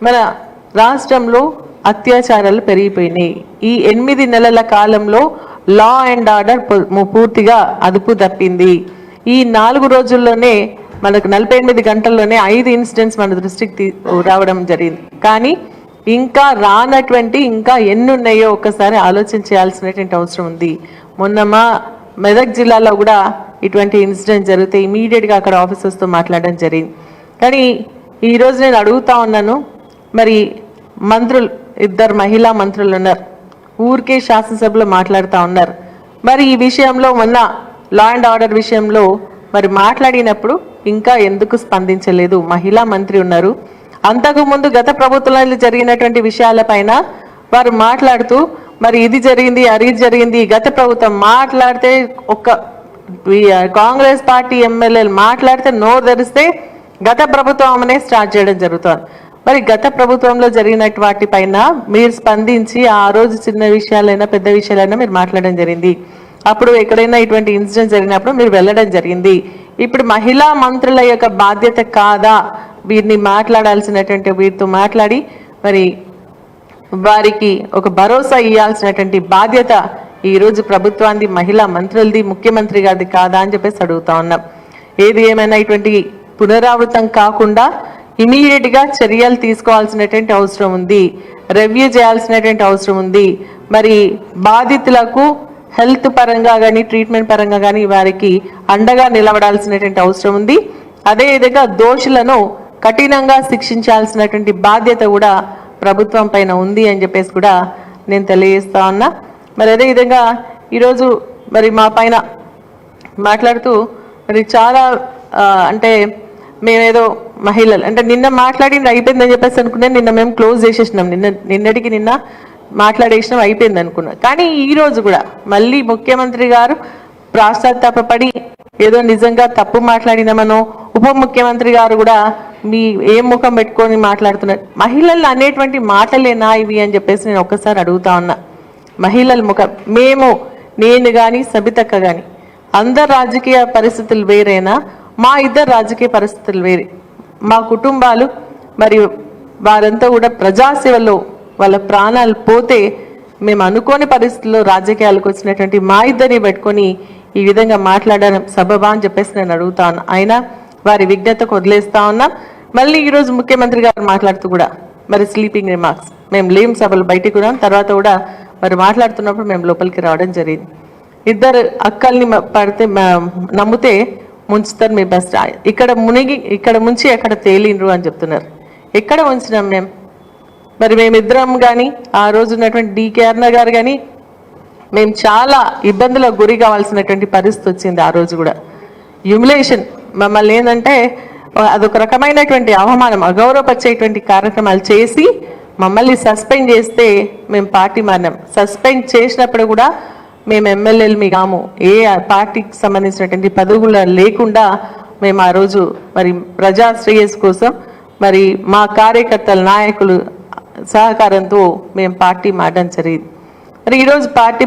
మన రాష్ట్రంలో అత్యాచారాలు పెరిగిపోయినాయి. ఈ 8 నెలల కాలంలో లా అండ్ ఆర్డర్ పూర్తిగా అదుపు తప్పింది. ఈ 4 రోజుల్లోనే మనకు 48 గంటల్లోనే 5 ఇన్సిడెంట్స్ మన దృష్టికి రావడం జరిగింది. కానీ ఇంకా రానటువంటి ఇంకా ఎన్ని ఉన్నాయో ఒక్కసారి ఆలోచించాల్సినటువంటి అవసరం ఉంది. మొన్న మా మెదక్ జిల్లాలో కూడా ఇటువంటి ఇన్సిడెంట్ జరిగితే ఇమీడియట్గా అక్కడ ఆఫీసర్స్తో మాట్లాడడం జరిగింది. కానీ ఈరోజు నేను అడుగుతా ఉన్నాను, మరి మంత్రులు, 2 మహిళా మంత్రులు ఉన్నారు, ఊరికే శాసనసభలో మాట్లాడుతూ ఉన్నారు. మరి ఈ విషయంలో మొన్న లా అండ్ ఆర్డర్ విషయంలో మరి మాట్లాడినప్పుడు ఇంకా ఎందుకు స్పందించలేదు? మహిళా మంత్రి ఉన్నారు. అంతకుముందు గత ప్రభుత్వంలో జరిగినటువంటి విషయాలపైన వారు మాట్లాడుతూ మరి ఇది జరిగింది, అది జరిగింది, గత ప్రభుత్వం మాట్లాడితే కాంగ్రెస్ పార్టీ ఎమ్మెల్యేలు మాట్లాడితే నోరు తెరిస్తే గత ప్రభుత్వం అనే స్టార్ట్ చేయడం జరుగుతుంది. మరి గత ప్రభుత్వంలో జరిగినటువంటి వాటిపైన మీరు స్పందించి ఆ రోజు చిన్న విషయాలైనా పెద్ద విషయాలైనా మీరు మాట్లాడడం జరిగింది. అప్పుడు ఎక్కడైనా ఇటువంటి ఇన్సిడెంట్ జరిగినప్పుడు మీరు వెళ్ళడం జరిగింది. ఇప్పుడు మహిళా మంత్రుల యొక్క బాధ్యత కాదా వీరిని మాట్లాడాల్సినటువంటి, వీరితో మాట్లాడి మరి వారికి ఒక భరోసా ఇవ్వాల్సినటువంటి బాధ్యత ఈరోజు ప్రభుత్వాన్ని, మహిళా మంత్రులది, ముఖ్యమంత్రి గారిది కాదా అని చెప్పేసి అడుగుతా ఉన్నాం. ఏది ఏమైనా ఇటువంటి పునరావృతం కాకుండా ఇమీడియట్గా చర్యలు తీసుకోవాల్సినటువంటి అవసరం ఉంది, రివ్యూ చేయాల్సినటువంటి అవసరం ఉంది. మరి బాధితులకు హెల్త్ పరంగా కానీ ట్రీట్మెంట్ పరంగా కానీ వారికి అండగా నిలబడాల్సినటువంటి అవసరం ఉంది. అదేవిధంగా దోషులను కఠినంగా శిక్షించాల్సినటువంటి బాధ్యత కూడా ప్రభుత్వం పైన ఉంది అని చెప్పేసి కూడా నేను తెలియజేస్తా ఉన్నా. మరి అదేవిధంగా ఈరోజు మరి మా పైన మాట్లాడుతూ మరి చాలా అంటే మేమేదో మహిళలు అంటే నిన్న మాట్లాడింది అయిపోయిందని చెప్పేసి అనుకున్నాను. నిన్న మేము క్లోజ్ చేసేసినాం, నిన్నటికి నిన్న మాట్లాడేసినాం, అయిపోయింది అనుకున్నాం. కానీ ఈరోజు కూడా మళ్ళీ ముఖ్యమంత్రి గారు ప్రాశ్చాత్తాపడి ఏదో నిజంగా తప్పు మాట్లాడినామనో, ఉప ముఖ్యమంత్రి గారు కూడా మీ ఏం ముఖం పెట్టుకొని మాట్లాడుతున్నారు, మహిళలు అనేటువంటి మాటలేనా ఇవి అని చెప్పేసి నేను ఒక్కసారి అడుగుతా ఉన్నా. మహిళల ముఖం, నేను కానీ సబితక్క కానీ అందరు రాజకీయ పరిస్థితులు వేరేనా, మా 2 రాజకీయ పరిస్థితులు వేరే. మా కుటుంబాలు మరియు వారంతా కూడా ప్రజాసేవలో వాళ్ళ ప్రాణాలు పోతే మేము అనుకోని పరిస్థితుల్లో రాజకీయాలకు వచ్చినటువంటి మా 2ని పెట్టుకొని ఈ విధంగా మాట్లాడడం సబబా అని చెప్పేసి నేను అడుగుతా ఉన్నా. అయినా వారి విజ్ఞతకు వదిలేస్తా ఉన్నా. మళ్ళీ ఈరోజు ముఖ్యమంత్రి గారు మాట్లాడుతూ కూడా మరి స్లీపింగ్ రిమార్క్స్, మేము లేం సభలు బయటికి కూడా తర్వాత కూడా మరి మాట్లాడుతున్నప్పుడు మేము లోపలికి రావడం జరిగింది. 2 అక్కల్ని పడితే నమ్మితే ముంచుతారు మీ బెస్ట్, ఇక్కడ ముంచి ఎక్కడ తేలిండ్రు అని చెప్తున్నారు. ఎక్కడ ఉంచినాం మేము? మరి మేమిద్దరం కానీ ఆ రోజు ఉన్నటువంటి డికే అరుణ గారు కానీ మేము చాలా ఇబ్బందులకు గురి కావాల్సినటువంటి పరిస్థితి వచ్చింది. ఆ రోజు కూడా హ్యూమిలేషన్, మమ్మల్ని ఏంటంటే అదొక రకమైనటువంటి అవమానం, అగౌరవపరిచేటువంటి కార్యక్రమాలు చేసి మమ్మల్ని సస్పెండ్ చేస్తే మేము పార్టీ మారినాం. సస్పెండ్ చేసినప్పుడు కూడా మేము ఎమ్మెల్యేలు మీ కాము, ఏ పార్టీకి సంబంధించినటువంటి పదవులు లేకుండా మేము ఆ రోజు మరి ప్రజా శ్రేయస్ కోసం మరి మా కార్యకర్తల నాయకులు సహకారంతో మేము పార్టీ మారడం జరిగింది. మరి ఈరోజు పార్టీ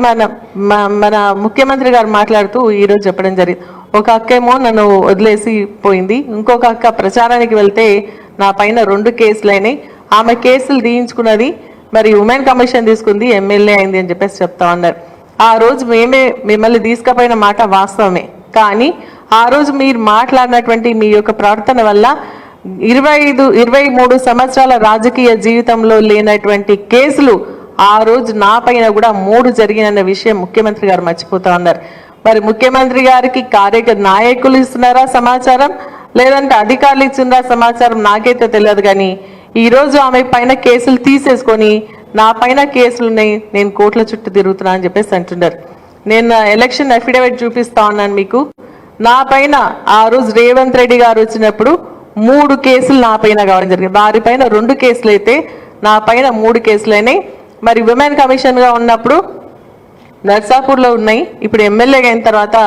మన ముఖ్యమంత్రి గారు మాట్లాడుతూ ఈరోజు చెప్పడం జరిగింది, ఒక అక్క ఏమో నన్ను వదిలేసి పోయింది, ఇంకొక అక్క ప్రచారానికి వెళ్తే నా పైన 2 కేసులు అయినాయి, ఆమె కేసులు తీయించుకున్నది, మరి ఉమెన్ కమిషన్ తీసుకుంది, ఎమ్మెల్యే అయింది అని చెప్పేసి చెప్తా ఉన్నారు. ఆ రోజు మేమే మిమ్మల్ని తీసుకుపోయిన మాట వాస్తవమే, కానీ ఆ రోజు మీరు మాట్లాడినటువంటి మీ యొక్క ప్రవర్తన వల్ల 23 సంవత్సరాల రాజకీయ జీవితంలో లేనటువంటి కేసులు ఆ రోజు నా పైన కూడా 3 జరిగినన్న విషయం ముఖ్యమంత్రి గారు మర్చిపోతా ఉన్నారు. మరి ముఖ్యమంత్రి గారికి నాయకులు ఇస్తున్నారా సమాచారం, లేదంటే అధికారులు ఇస్తున్నారా సమాచారం నాకైతే తెలియదు. కానీ ఈరోజు ఆమె పైన కేసులు తీసేసుకొని నా పైన కేసులున్నాయి, నేను కోర్టుల చుట్టూ తిరుగుతున్నా అని చెప్పేసి అంటున్నారు. నేను ఎలక్షన్ అఫిడవిట్ చూపిస్తా ఉన్నాను మీకు. నా పైన ఆ రోజు రేవంత్ రెడ్డి గారు వచ్చినప్పుడు 3 కేసులు నా పైన కావడం జరిగింది. వారిపైన 2 కేసులు అయితే నా పైన 3 కేసులు అయినాయి. మరి విమెన్ కమిషన్గా ఉన్నప్పుడు నర్సాపూర్లో ఉన్నాయి, ఇప్పుడు ఎమ్మెల్యేగా అయిన తర్వాత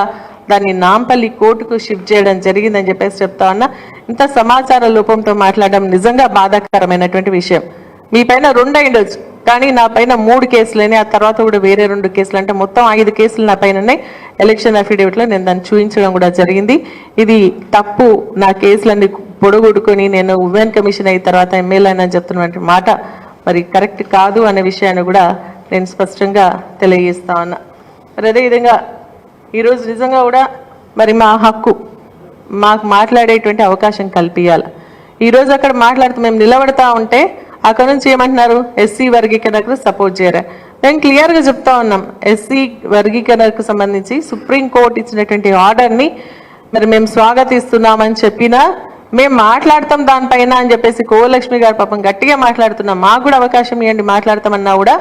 దాన్ని నాంపల్లి కోర్టుకు షిఫ్ట్ చేయడం జరిగిందని చెప్పేసి చెప్తా ఉన్నా. ఇంత సమాచార లోపంతో మాట్లాడడం నిజంగా బాధాకరమైనటువంటి విషయం. మీ పైన 2 అయిండొచ్చు, కానీ నా పైన 3 కేసులనే, ఆ తర్వాత కూడా వేరే 2 కేసులు, అంటే మొత్తం 5 కేసులు నా పైన ఉన్నాయి. ఎలక్షన్ అఫిడవిట్లో నేను దాన్ని చూపించడం కూడా జరిగింది. ఇది తప్పు. నా కేసులన్నీ పొడగొడుకొని నేను ఉమెన్ కమిషన్ అయిన తర్వాత ఎమ్మెల్యే అని చెప్తున్నటువంటి మాట మరి కరెక్ట్ కాదు అనే విషయాన్ని కూడా నేను స్పష్టంగా తెలియజేస్తా ఉన్నా. మరి అదేవిధంగా ఈరోజు నిజంగా కూడా మరి మా హక్కు, మాకు మాట్లాడేటువంటి అవకాశం కల్పించాలి. ఈరోజు అక్కడ మాట్లాడుతూ మేము నిలబడతా ఉంటే అక్కడ నుంచి ఏమంటున్నారు, ఎస్సీ వర్గీకరణకు సపోర్ట్ చేయరా. మేము క్లియర్గా చెప్తా ఉన్నాం, ఎస్సీ వర్గీకరణకు సంబంధించి సుప్రీంకోర్టు ఇచ్చినటువంటి ఆర్డర్ని మరి మేము స్వాగతిస్తున్నామని చెప్పినా మేము మాట్లాడతాం దానిపైన అని చెప్పేసి కోలక్ష్మి గారు పాపం గట్టిగా మాట్లాడుతున్నాం, మాకు కూడా అవకాశం ఇవ్వండి మాట్లాడతామన్నా కూడా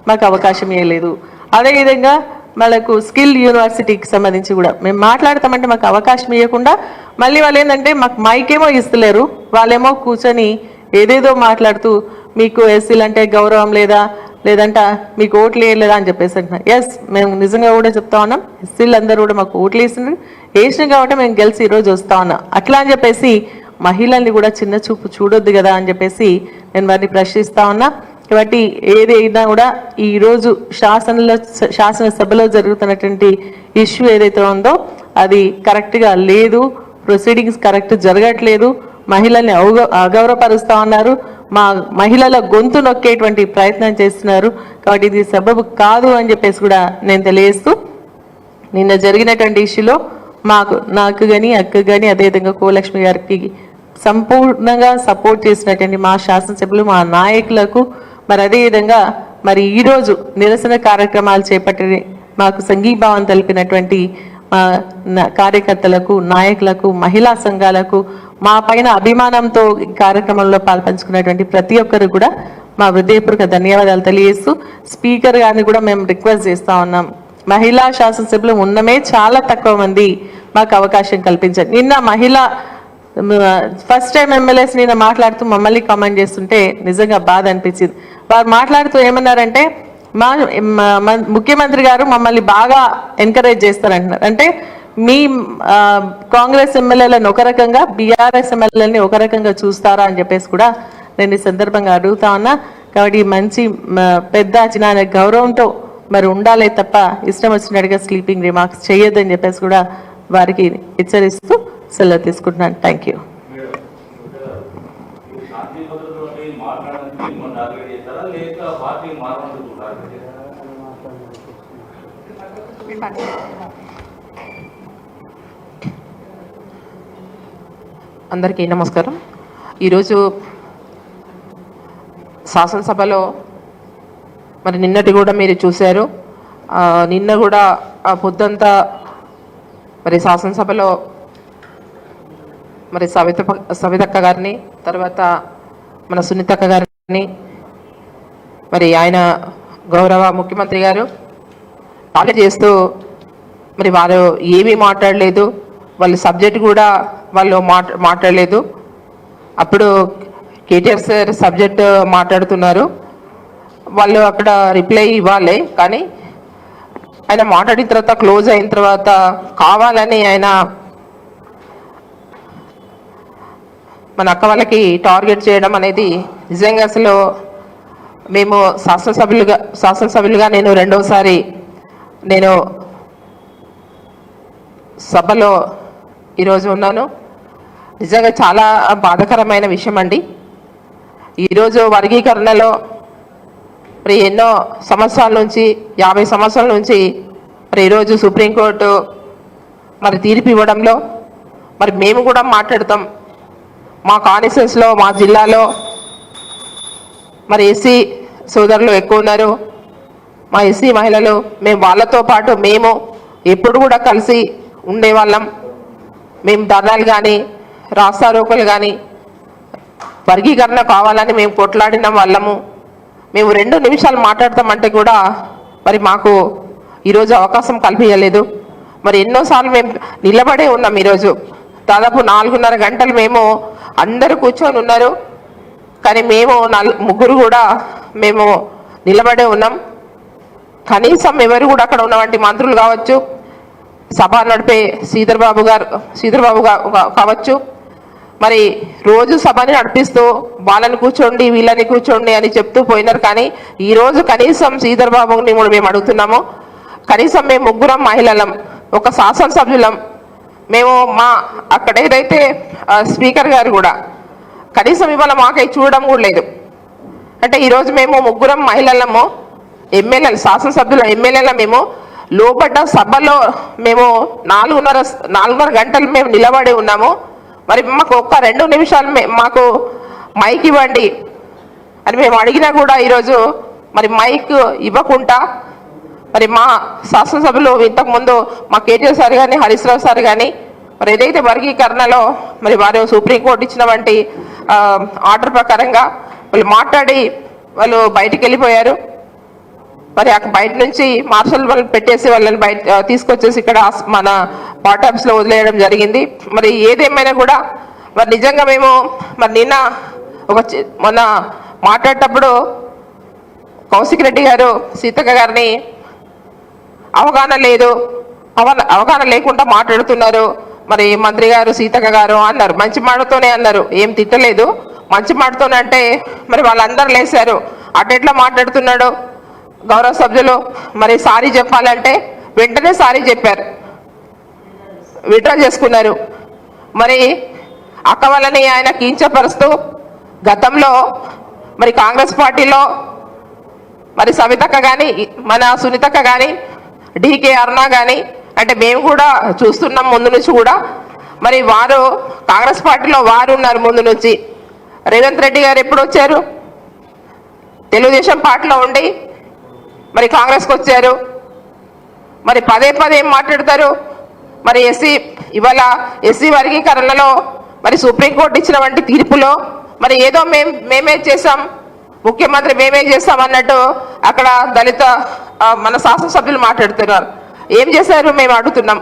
మాకు అవకాశం ఇవ్వలేదు. అదేవిధంగా మనకు స్కిల్ యూనివర్సిటీకి సంబంధించి కూడా మేము మాట్లాడతామంటే మాకు అవకాశం ఇవ్వకుండా మళ్ళీ వాళ్ళు ఏంటంటే మాకు మైకేమో ఇస్తలేరు, వాళ్ళేమో కూర్చొని ఏదేదో మాట్లాడుతూ మీకు ఎస్సీలు అంటే గౌరవం లేదా, లేదంట మీకు ఓట్లు వేయలేదా అని చెప్పేసి అంటున్నారు. ఎస్, మేము నిజంగా కూడా చెప్తా ఉన్నాం, ఎస్సీలు అందరూ కూడా మాకు ఓట్లు వేసినారు కాబట్టి మేము గెలిచి ఈరోజు వస్తా ఉన్నాం. అట్లా అని చెప్పేసి మహిళల్ని కూడా చిన్న చూపు చూడొద్దు కదా అని నేను వారిని ప్రశ్నిస్తా ఉన్నా. కాబట్టి ఏదైనా కూడా ఈరోజు శాసనసభలో జరుగుతున్నటువంటి ఇష్యూ ఏదైతే ఉందో అది కరెక్ట్గా లేదు, ప్రొసీడింగ్స్ కరెక్ట్ జరగట్లేదు, మహిళల్ని అగౌరవపరుస్తూ ఉన్నారు, మా మహిళల గొంతు నొక్కేటువంటి ప్రయత్నం చేస్తున్నారు. కాబట్టి ఇది సబబు కాదు అని చెప్పేసి కూడా నేను తెలియజేస్తూ, నిన్న జరిగినటువంటి ఇష్యూలో నాకు కానీ అక్క కానీ అదేవిధంగా కోలక్ష్మి గారికి సంపూర్ణంగా సపోర్ట్ చేసినటువంటి మా శాసనసభ్యులు, మా నాయకులకు, మరి అదేవిధంగా మరి ఈరోజు నిరసన కార్యక్రమాలు చేపట్టి మాకు సంఘీభావం తెలిపినటువంటి మా కార్యకర్తలకు, నాయకులకు, మహిళా సంఘాలకు, మా పైన అభిమానంతో ఈ కార్యక్రమంలో పాల్పంచుకున్నటువంటి ప్రతి ఒక్కరు కూడా మా హృదయపూర్వక ధన్యవాదాలు తెలియజేస్తూ, స్పీకర్ గారిని కూడా మేము రిక్వెస్ట్ చేస్తా ఉన్నాం, మహిళా శాసనసభ్యులు ఉన్నమే చాలా తక్కువ మంది, మాకు అవకాశం కల్పించండి. నిన్న మహిళా ఫస్ట్ టైం ఎమ్మెల్యేస్ నిన్న మాట్లాడుతూ మమ్మల్ని కామెంట్ చేస్తుంటే నిజంగా బాధ అనిపించింది. వారు మాట్లాడుతూ ఏమన్నారంటే, మా ముఖ్యమంత్రి గారు మమ్మల్ని బాగా ఎంకరేజ్ చేస్తారంటున్నారు. అంటే మీ కాంగ్రెస్ ఎమ్మెల్యేలను ఒక రకంగా, బీఆర్ఎస్ ఎమ్మెల్యేలని ఒక రకంగా చూస్తారా అని చెప్పేసి కూడా నేను ఈ సందర్భంగా అడుగుతా ఉన్నా. కాబట్టి మంచి పెద్ద చిన్న గౌరవంతో మరి ఉండాలే తప్ప ఇష్టం వచ్చినట్టుగా స్లీపింగ్ రిమార్క్స్ చేయొద్దని చెప్పేసి కూడా వారికి హెచ్చరిస్తూ సెలవు తీసుకుంటున్నాను. Thank you. అందరికీ నమస్కారం. ఈరోజు శాసనసభలో మరి నిన్నటి కూడా మీరు చూశారు, నిన్న కూడా పొద్దంతా మరి శాసనసభలో మరి సవితక్క గారిని, తర్వాత మన సునీతక్క గారిని, మరి ఆయన గౌరవ ముఖ్యమంత్రి గారు టార్గెట్ చేస్తూ మరి వారు ఏమీ మాట్లాడలేదు, వాళ్ళ సబ్జెక్ట్ కూడా వాళ్ళు మాట్లాడలేదు. అప్పుడు కేటీఆర్ సార్ సబ్జెక్ట్ మాట్లాడుతున్నారు, వాళ్ళు అక్కడ రిప్లై ఇవ్వాలి, కానీ ఆయన మాట్లాడిన తర్వాత క్లోజ్ అయిన తర్వాత కావాలని ఆయన మన అక్క వాళ్ళకి టార్గెట్ చేయడం అనేది నిజంగా అసలు మేము శాసనసభ్యులుగా నేను రెండోసారి నేను సభలో ఈరోజు ఉన్నాను. నిజంగా చాలా బాధాకరమైన విషయం అండి. ఈరోజు వర్గీకరణలో మరి ఎన్నో సంవత్సరాల నుంచి 50 సంవత్సరాల నుంచి మరి ఈరోజు సుప్రీంకోర్టు మరి తీర్పు ఇవ్వడంలో మరి మేము కూడా మాట్లాడతాం. మా కాన్స్టిట్యూన్సీలో మా జిల్లాలో మరి ఎస్సీ సోదరులు ఎక్కువ ఉన్నారు. మా ఎస్సీ మహిళలు మేము వాళ్ళతో పాటు మేము ఎప్పుడు కూడా కలిసి ఉండేవాళ్ళం. మేము ధర్నాలు కానీ రాస్తారోకలు కానీ వర్గీకరణ కావాలని మేము కొట్లాడిన వాళ్ళము. మేము 2 నిమిషాలు మాట్లాడతామంటే కూడా మరి మాకు ఈరోజు అవకాశం కల్పించలేదు. మరి ఎన్నోసార్లు మేము నిలబడే ఉన్నాం. ఈరోజు దాదాపు 4:30 గంటలు మేము అందరూ కూర్చొని ఉన్నారు. కానీ మేము ముగ్గురు కూడా మేము నిలబడే ఉన్నాం. కనీసం ఎవరు కూడా అక్కడ ఉన్నటువంటి మంత్రులు కావచ్చు, సభ నడిపే శ్రీధర్ బాబు కావచ్చు, మరి రోజు సభని నడిపిస్తూ వాళ్ళని కూర్చోండి వీళ్ళని కూర్చోండి అని చెప్తూ పోయినారు. కానీ ఈరోజు కనీసం శ్రీధర్ బాబుని కూడా మేము అడుగుతున్నాము. కనీసం మేము ముగ్గురం మహిళలం, ఒక శాసనసభ్యులం, మేము మా అక్కడ ఏదైతే స్పీకర్ గారు కూడా కనీసం ఇవాళ మాకై చూడడం కూడా లేదు. అంటే ఈరోజు మేము ముగ్గురం మహిళలము, ఎమ్మెల్యేలు, శాసనసభ్యుల ఎమ్మెల్యేల మేము లోపల సభలో మేము 4:30 గంటలు మేము నిలబడి ఉన్నాము. మరి మాకు ఒక్క 2 నిమిషాలు మాకు మైక్ ఇవ్వండి అని మేము అడిగినా కూడా ఈరోజు మరి మైక్ ఇవ్వకుండా మరి మా శాసనసభ్యులు ఇంతకుముందు మా కేటీఆర్ సార్ కానీ హరీష్ రావు సార్ కానీ మరి ఏదైతే వర్గీకరణలో మరి వారు సుప్రీంకోర్టు ఇచ్చినటువంటి ఆర్డర్ ప్రకారంగా వాళ్ళు మాట్లాడి వాళ్ళు బయటికి వెళ్ళిపోయారు. మరి అక్కడ బయట నుంచి మార్షల్ వాళ్ళు పెట్టేసి వాళ్ళని బయట తీసుకొచ్చేసి ఇక్కడ మన పార్ట్ ఆఫీస్లో వదిలేయడం జరిగింది. మరి ఏదేమైనా కూడా మరి నిజంగా మేము మరి నిన్న మొన్న మాట్లాడేటప్పుడు కౌశిక్ రెడ్డి గారు సీతక్క గారిని అవగాహన లేదు, అవగాహన లేకుండా మాట్లాడుతున్నారు మరి మంత్రి గారు సీతక్క గారు అన్నారు. మంచి మాటతోనే అన్నారు, ఏం తిట్టలేదు. మంచి మాటతోనే అంటే మరి వాళ్ళందరూ లేశారు. అటెట్లా మాట్లాడుతున్నాడు గౌరవ సభ్యులు. మరి సారీ చెప్పాలంటే వెంటనే సారీ చెప్పారు, విత్డ్రా చేసుకున్నారు. మరి అక్క వాళ్ళని ఆయన కించపరుస్తూ గతంలో మరి కాంగ్రెస్ పార్టీలో మరి సవితక్క కానీ మన సునీతక్క కానీ డికే అరుణ కానీ అంటే మేము కూడా చూస్తున్నాం ముందు నుంచి కూడా. మరి వారు కాంగ్రెస్ పార్టీలో వారు ఉన్నారు ముందు నుంచి. రేవంత్ రెడ్డి గారు ఎప్పుడు వచ్చారు? తెలుగుదేశం పార్టీలో ఉండి మరి కాంగ్రెస్కి వచ్చారు. మరి పదే ఏం మాట్లాడతారు? మరి ఇవాళ ఎస్సీ వర్గీకరణలో మరి సుప్రీంకోర్టు ఇచ్చినటువంటి తీర్పులో మరి ఏదో మేమే చేసాం, ముఖ్యమంత్రి మేమే చేస్తాం అన్నట్టు అక్కడ దళిత మన శాసనసభ్యులు మాట్లాడుతున్నారు. ఏం చేశారు మేము అడుగుతున్నాం.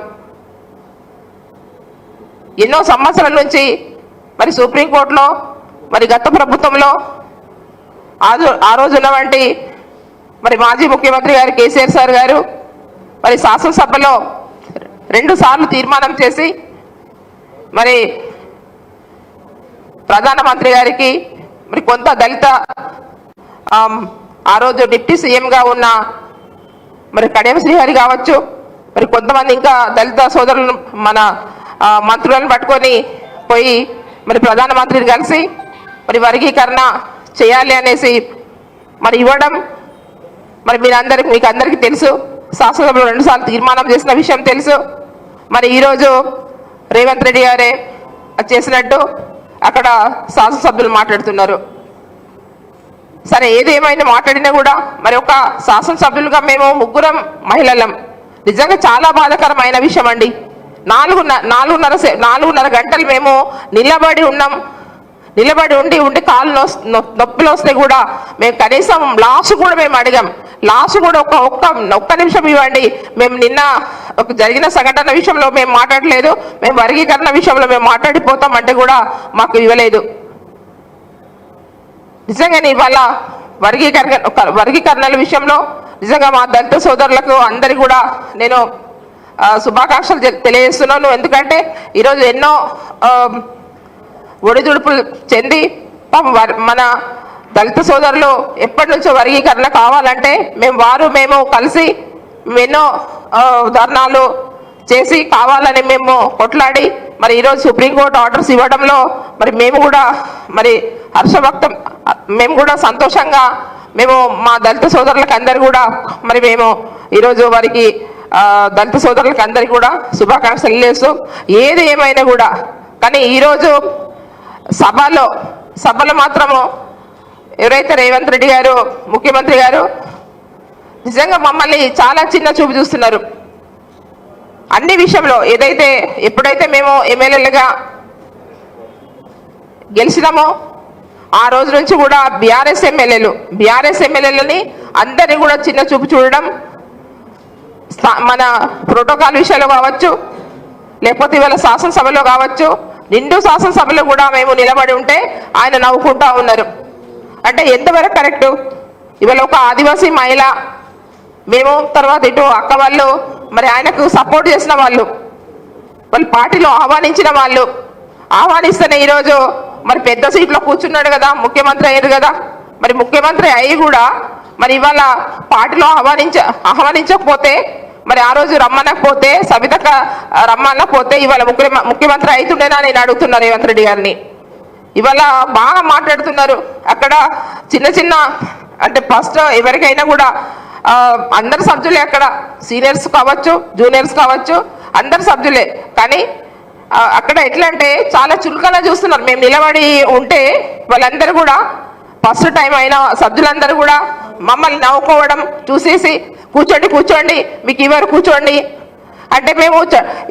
ఎన్నో సంవత్సరాల నుంచి మరి సుప్రీంకోర్టులో మరి గత ప్రభుత్వంలో ఆ రోజు ఉన్నటువంటి మరి మాజీ ముఖ్యమంత్రి గారు కేసీఆర్ సార్ గారు మరి శాసనసభలో 2 సార్లు తీర్మానం చేసి మరి ప్రధానమంత్రి గారికి మరి కొంత దళిత ఆ రోజు డిప్యూటీ సీఎంగా ఉన్న మరి కడియం శ్రీహరి కావచ్చు, మరి కొంతమంది ఇంకా దళిత సోదరులను మన మంత్రులను పట్టుకొని పోయి మరి ప్రధానమంత్రిని కలిసి మరి వర్గీకరణ చేయాలి అనేసి మరి ఇవ్వడం మరి మీకు అందరికీ తెలుసు. శాసనసభలో 2 సార్లు తీర్మానం చేసిన విషయం తెలుసు. మరి ఈరోజు రేవంత్ రెడ్డి గారే చేసినట్టు అక్కడ శాసనసభ్యులు మాట్లాడుతున్నారు. సరే ఏదేమైనా మాట్లాడినా కూడా మరి ఒక శాసనసభ్యులుగా మేము ముగ్గురం మహిళలం. నిజంగా చాలా బాధాకరమైన విషయం అండి. 4:30 గంటలు మేము నిలబడి ఉన్నాం. నిలబడి ఉండి కాళ్ళు నొప్పులు వస్తే కూడా మేము కనీసం లాస్ట్ కూడా మేము అడిగాం. లాస్ట్ కూడా ఒక్క నిమిషం ఇవ్వండి, మేము నిన్న ఒక జరిగిన సంఘటన విషయంలో మేము మాట్లాడలేదు, మేము వర్గీకరణ విషయంలో మేము మాట్లాడిపోతాం అంటే కూడా మాకు ఇవ్వలేదు. నిజంగానే ఇవాళ వర్గీకరణల విషయంలో నిజంగా మా దళిత సోదరులకు అందరికీ కూడా నేను శుభాకాంక్షలు తెలియజేస్తున్నాను. ఎందుకంటే ఈరోజు ఎన్నో ఒడిదుడుపులు చెంది పాపం మన దళిత సోదరులు ఎప్పటి నుంచో వర్గీకరణ కావాలంటే మేము కలిసి ఎన్నో ధర్నాలు చేసి కావాలని మేము కొట్లాడి మరి ఈరోజు సుప్రీంకోర్టు ఆర్డర్స్ ఇవ్వడంలో మరి మేము కూడా మరి హర్షభక్తం, మేము కూడా సంతోషంగా మేము మా దళిత సోదరులకు అందరు కూడా మరి మేము ఈరోజు వారికి దళిత సోదరులకు అందరికీ కూడా శుభాకాంక్షలు తెలియజేస్తూ ఏది ఏమైనా కూడా కానీ ఈరోజు సభలో మాత్రము ఎవరైతే రేవంత్ రెడ్డి గారు ముఖ్యమంత్రి గారు నిజంగా మమ్మల్ని చాలా చిన్న చూపు చూస్తున్నారు అన్ని విషయంలో. ఎప్పుడైతే మేము ఎమ్మెల్యేలుగా గెలిచినామో ఆ రోజు నుంచి కూడా బీఆర్ఎస్ ఎమ్మెల్యేలని అందరినీ కూడా చిన్న చూపు చూడడం, మన ప్రోటోకాల్ విషయాలు కావచ్చు, లేకపోతే ఇవాళ శాసనసభలో కావచ్చు, నిండు శాసనసభలో కూడా మేము నిలబడి ఉంటే ఆయన నవ్వుకుంటా ఉన్నారు. అంటే ఎంతవరకు కరెక్టు? ఇవాళ ఒక ఆదివాసీ మహిళ మేము, తర్వాత ఇటు అక్క వాళ్ళు మరి ఆయనకు సపోర్ట్ చేసిన వాళ్ళు పార్టీలో ఆహ్వానించిన వాళ్ళు ఆహ్వానిస్తేనే ఈరోజు మరి పెద్ద సీట్లో కూర్చున్నాడు కదా, ముఖ్యమంత్రి అయ్యారు కదా. మరి ముఖ్యమంత్రి అయ్యి కూడా మరి ఇవాళ పార్టీలో ఆహ్వానించకపోతే మరి ఆ రోజు రమ్మనకపోతే సబితక్క రమ్మనకపోతే ఇవాళ ముఖ్యమంత్రి అవుతుండేనా నేను అడుగుతున్నా రేవంత్ రెడ్డి గారిని. ఇవాళ బాగా మాట్లాడుతున్నారు అక్కడ చిన్న అంటే ఫస్ట్ ఎవరికైనా కూడా అందరు సభ్యులే, అక్కడ సీనియర్స్ కావచ్చు జూనియర్స్ కావచ్చు అందరు సభ్యులే. కానీ అక్కడ ఎట్లా అంటే చాలా చులకన చూస్తున్నారు. మేము నిలబడి ఉంటే వాళ్ళందరూ కూడా ఫస్ట్ టైం అయిన సభ్యులందరూ కూడా మమ్మల్ని నవ్వుకోవడం చూసేసి కూర్చోండి మీకు ఇవ్వరు కూర్చోండి అంటే మేము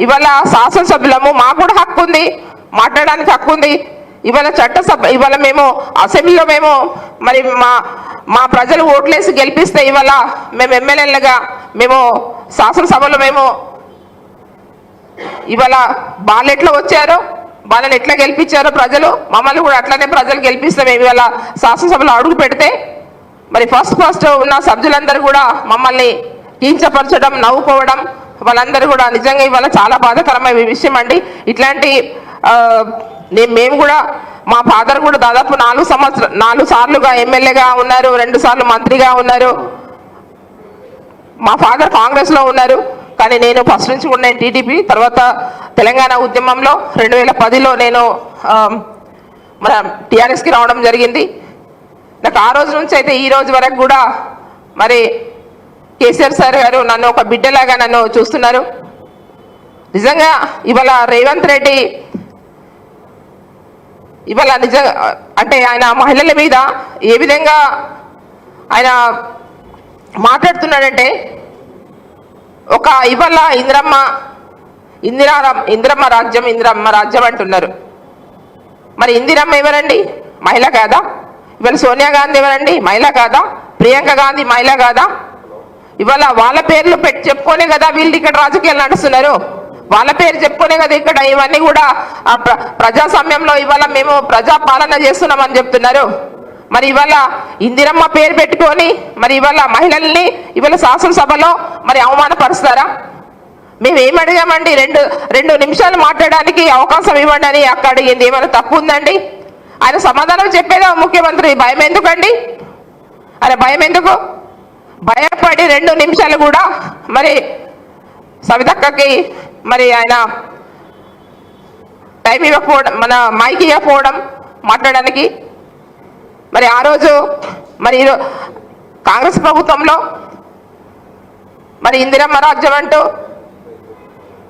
ఇవాళ శాసనసభ్యులము, మాకు కూడా హక్కు ఉంది, మాట్లాడడానికి హక్కు ఉంది. ఇవాళ ఇవాళ మేము అసెంబ్లీలో మేము మరి మా ప్రజలు ఓట్లేసి గెలిపిస్తే ఇవాళ మేము ఎమ్మెల్యేలుగా మేము శాసనసభలో మేము ఇవాళ వాళ్ళు ఎట్లా వచ్చారో వాళ్ళని ఎట్లా గెలిపించారో ప్రజలు, మమ్మల్ని కూడా అట్లనే ప్రజలు గెలిపిస్తే మేము ఇవాళ శాసనసభలో అడుగు పెడితే మరి ఫస్ట్ ఉన్న సభ్యులందరూ కూడా మమ్మల్ని కించపరచడం, నవ్వుకోవడం వాళ్ళందరూ కూడా నిజంగా ఇవాళ చాలా బాధాకరమైన విషయం అండి. ఇట్లాంటి మేము కూడా మా ఫాదర్ కూడా దాదాపు 4 సార్లుగా ఎమ్మెల్యేగా ఉన్నారు, 2 సార్లు మంత్రిగా ఉన్నారు. మా ఫాదర్ కాంగ్రెస్లో ఉన్నారు, కానీ నేను ఫస్ట్ నుంచి కూడా నేను టీడీపీ, తర్వాత తెలంగాణ ఉద్యమంలో 2010లో నేను మన టీఆర్ఎస్కి రావడం జరిగింది. నాకు ఆ రోజు నుంచి అయితే ఈ రోజు వరకు కూడా మరి కేసీఆర్ సార్ గారు నన్ను ఒక బిడ్డలాగా నన్ను చూస్తున్నారు. నిజంగా ఇవాళ రేవంత్ రెడ్డి ఇవాళ నిజంగా అంటే ఆయన మహిళల మీద ఏ విధంగా ఆయన మాట్లాడుతున్నాడంటే ఒక ఇవాళ ఇందిరమ్మ రాజ్యం అంటున్నారు. మరి ఇందిరమ్మ ఎవరండి? మహిళ కాదా? ఇవాళ సోనియా గాంధీ ఎవరండి? మహిళ కాదా? ప్రియాంక గాంధీ మహిళ కాదా? ఇవాళ వాళ్ళ పేర్లు చెప్పుకోనే కదా వీళ్ళు ఇక్కడ రాజకీయాలు నడుస్తున్నారు. వాళ్ళ పేరు చెప్పుకోనే కదా ఇక్కడ ఇవన్నీ కూడా ప్రజాస్వామ్యంలో ఇవాళ మేము ప్రజాపాలన చేస్తున్నామని చెప్తున్నారు. మరి ఇవాళ ఇందిరమ్మ పేరు పెట్టుకొని మరి ఇవాళ మహిళల్ని ఇవాళ శాసనసభలో మరి అవమానపరుస్తారా? మేము ఏం అడిగామండి? రెండు నిమిషాలు మాట్లాడడానికి అవకాశం ఇవ్వండి అని అక్కడ అడిగింది. ఏమైనా తప్పు ఉందండి? ఆయన సమాధానం చెప్పేదా ముఖ్యమంత్రి? భయం ఎందుకండి? ఆయన భయం ఎందుకు? భయపడి 2 నిమిషాలు కూడా మరి సవితక్కకి మరి ఆయన టైం ఇవ్వకపోవడం, మన మైక్ ఇవ్వకపోవడం మాట్లాడడానికి. మరి ఆ రోజు మరి కాంగ్రెస్ ప్రభుత్వంలో మరి ఇందిరమ్మ రాజ్యం అంటూ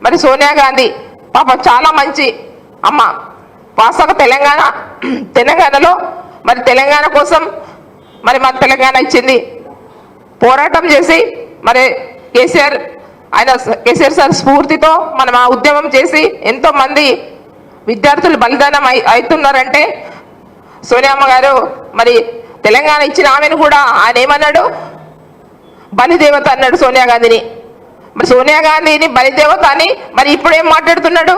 మరి సోనియా గాంధీ పాపం చాలా మంచి అమ్మ, వాస్తవ తెలంగాణలో మరి తెలంగాణ కోసం మరి మన తెలంగాణ ఇచ్చింది, పోరాటం చేసి మరి కేసీఆర్ సార్ స్ఫూర్తితో మనం ఆ ఉద్యమం చేసి ఎంతో మంది విద్యార్థులు బలిదానం అవుతున్నారంటే సోనియమ్మ గారు మరి తెలంగాణ ఇచ్చిన ఆమెను కూడా ఆయన ఏమన్నాడు? బలిదేవత అన్నాడు సోనియా గాంధీని. మరి సోనియా గాంధీని బలిదేవత అని మరి ఇప్పుడు ఏం మాట్లాడుతున్నాడు?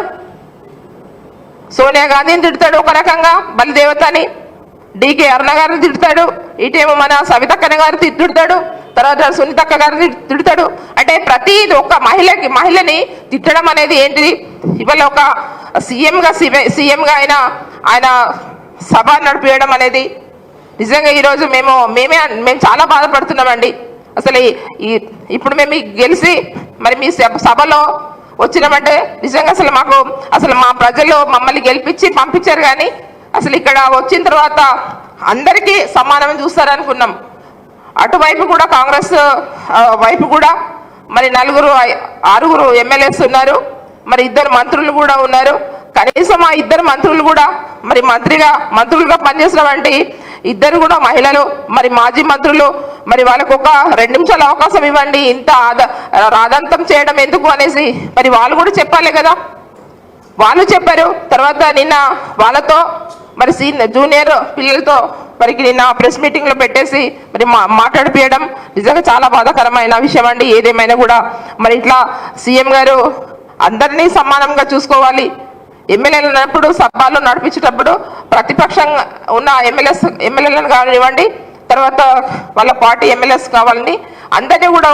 సోనియా గాంధీని తిడతాడు ఒక రకంగా బలిదేవత అని, డికే అరుణ గారిని తిడతాడు, ఇటేమో మన సవితక్కన గారు తిడతాడు, తర్వాత సునీతక్క గారిని తిడతాడు. అంటే ప్రతి ఒక్క మహిళని తిట్టడం అనేది ఏంటిది? ఇవాళ ఒక సీఎంగా ఆయన ఆయన సభ నడిపించడం అనేది నిజంగా ఈరోజు మేము చాలా బాధపడుతున్నామండి. అసలు ఇప్పుడు మేము గెలిచి మరి మీ సభలో వచ్చినామంటే నిజంగా అసలు మా ప్రజలు మమ్మల్ని గెలిపించి పంపించారు, కానీ అసలు ఇక్కడ వచ్చిన తర్వాత అందరికీ సమానం చూస్తారనుకున్నాం. అటువైపు కూడా కాంగ్రెస్ వైపు కూడా మరి 6 ఎమ్మెల్యేస్ ఉన్నారు, మరి 2 మంత్రులు కూడా ఉన్నారు. కనీసం ఆ 2 మంత్రులు కూడా మరి మంత్రులుగా పనిచేసినటువంటి 2 కూడా మహిళలు, మరి మాజీ మంత్రులు, మరి వాళ్ళకు ఒక 2 నిమిషాల అవకాశం ఇవ్వండి, ఇంత రాదంతం చేయడం ఎందుకు అనేసి మరి వాళ్ళు కూడా చెప్పాలి కదా. వాళ్ళు చెప్పారు. తర్వాత నిన్న వాళ్ళతో మరి జూనియర్ పిల్లలతో మరి నిన్న ప్రెస్ మీటింగ్లో పెట్టేసి మరి మాట్లాడిపోయడం నిజంగా చాలా బాధాకరమైన విషయం అండి. ఏదేమైనా కూడా మరి ఇట్లా సీఎం గారు అందరినీ సమానంగా చూసుకోవాలి. ఎమ్మెల్యేలు ఉన్నప్పుడు సభలో నడిపించేటప్పుడు ప్రతిపక్షంగా ఉన్న ఎమ్మెల్యేలను కానివ్వండి, తర్వాత వాళ్ళ పార్టీ ఎమ్మెల్యేస్ కావాలని అందరినీ కూడా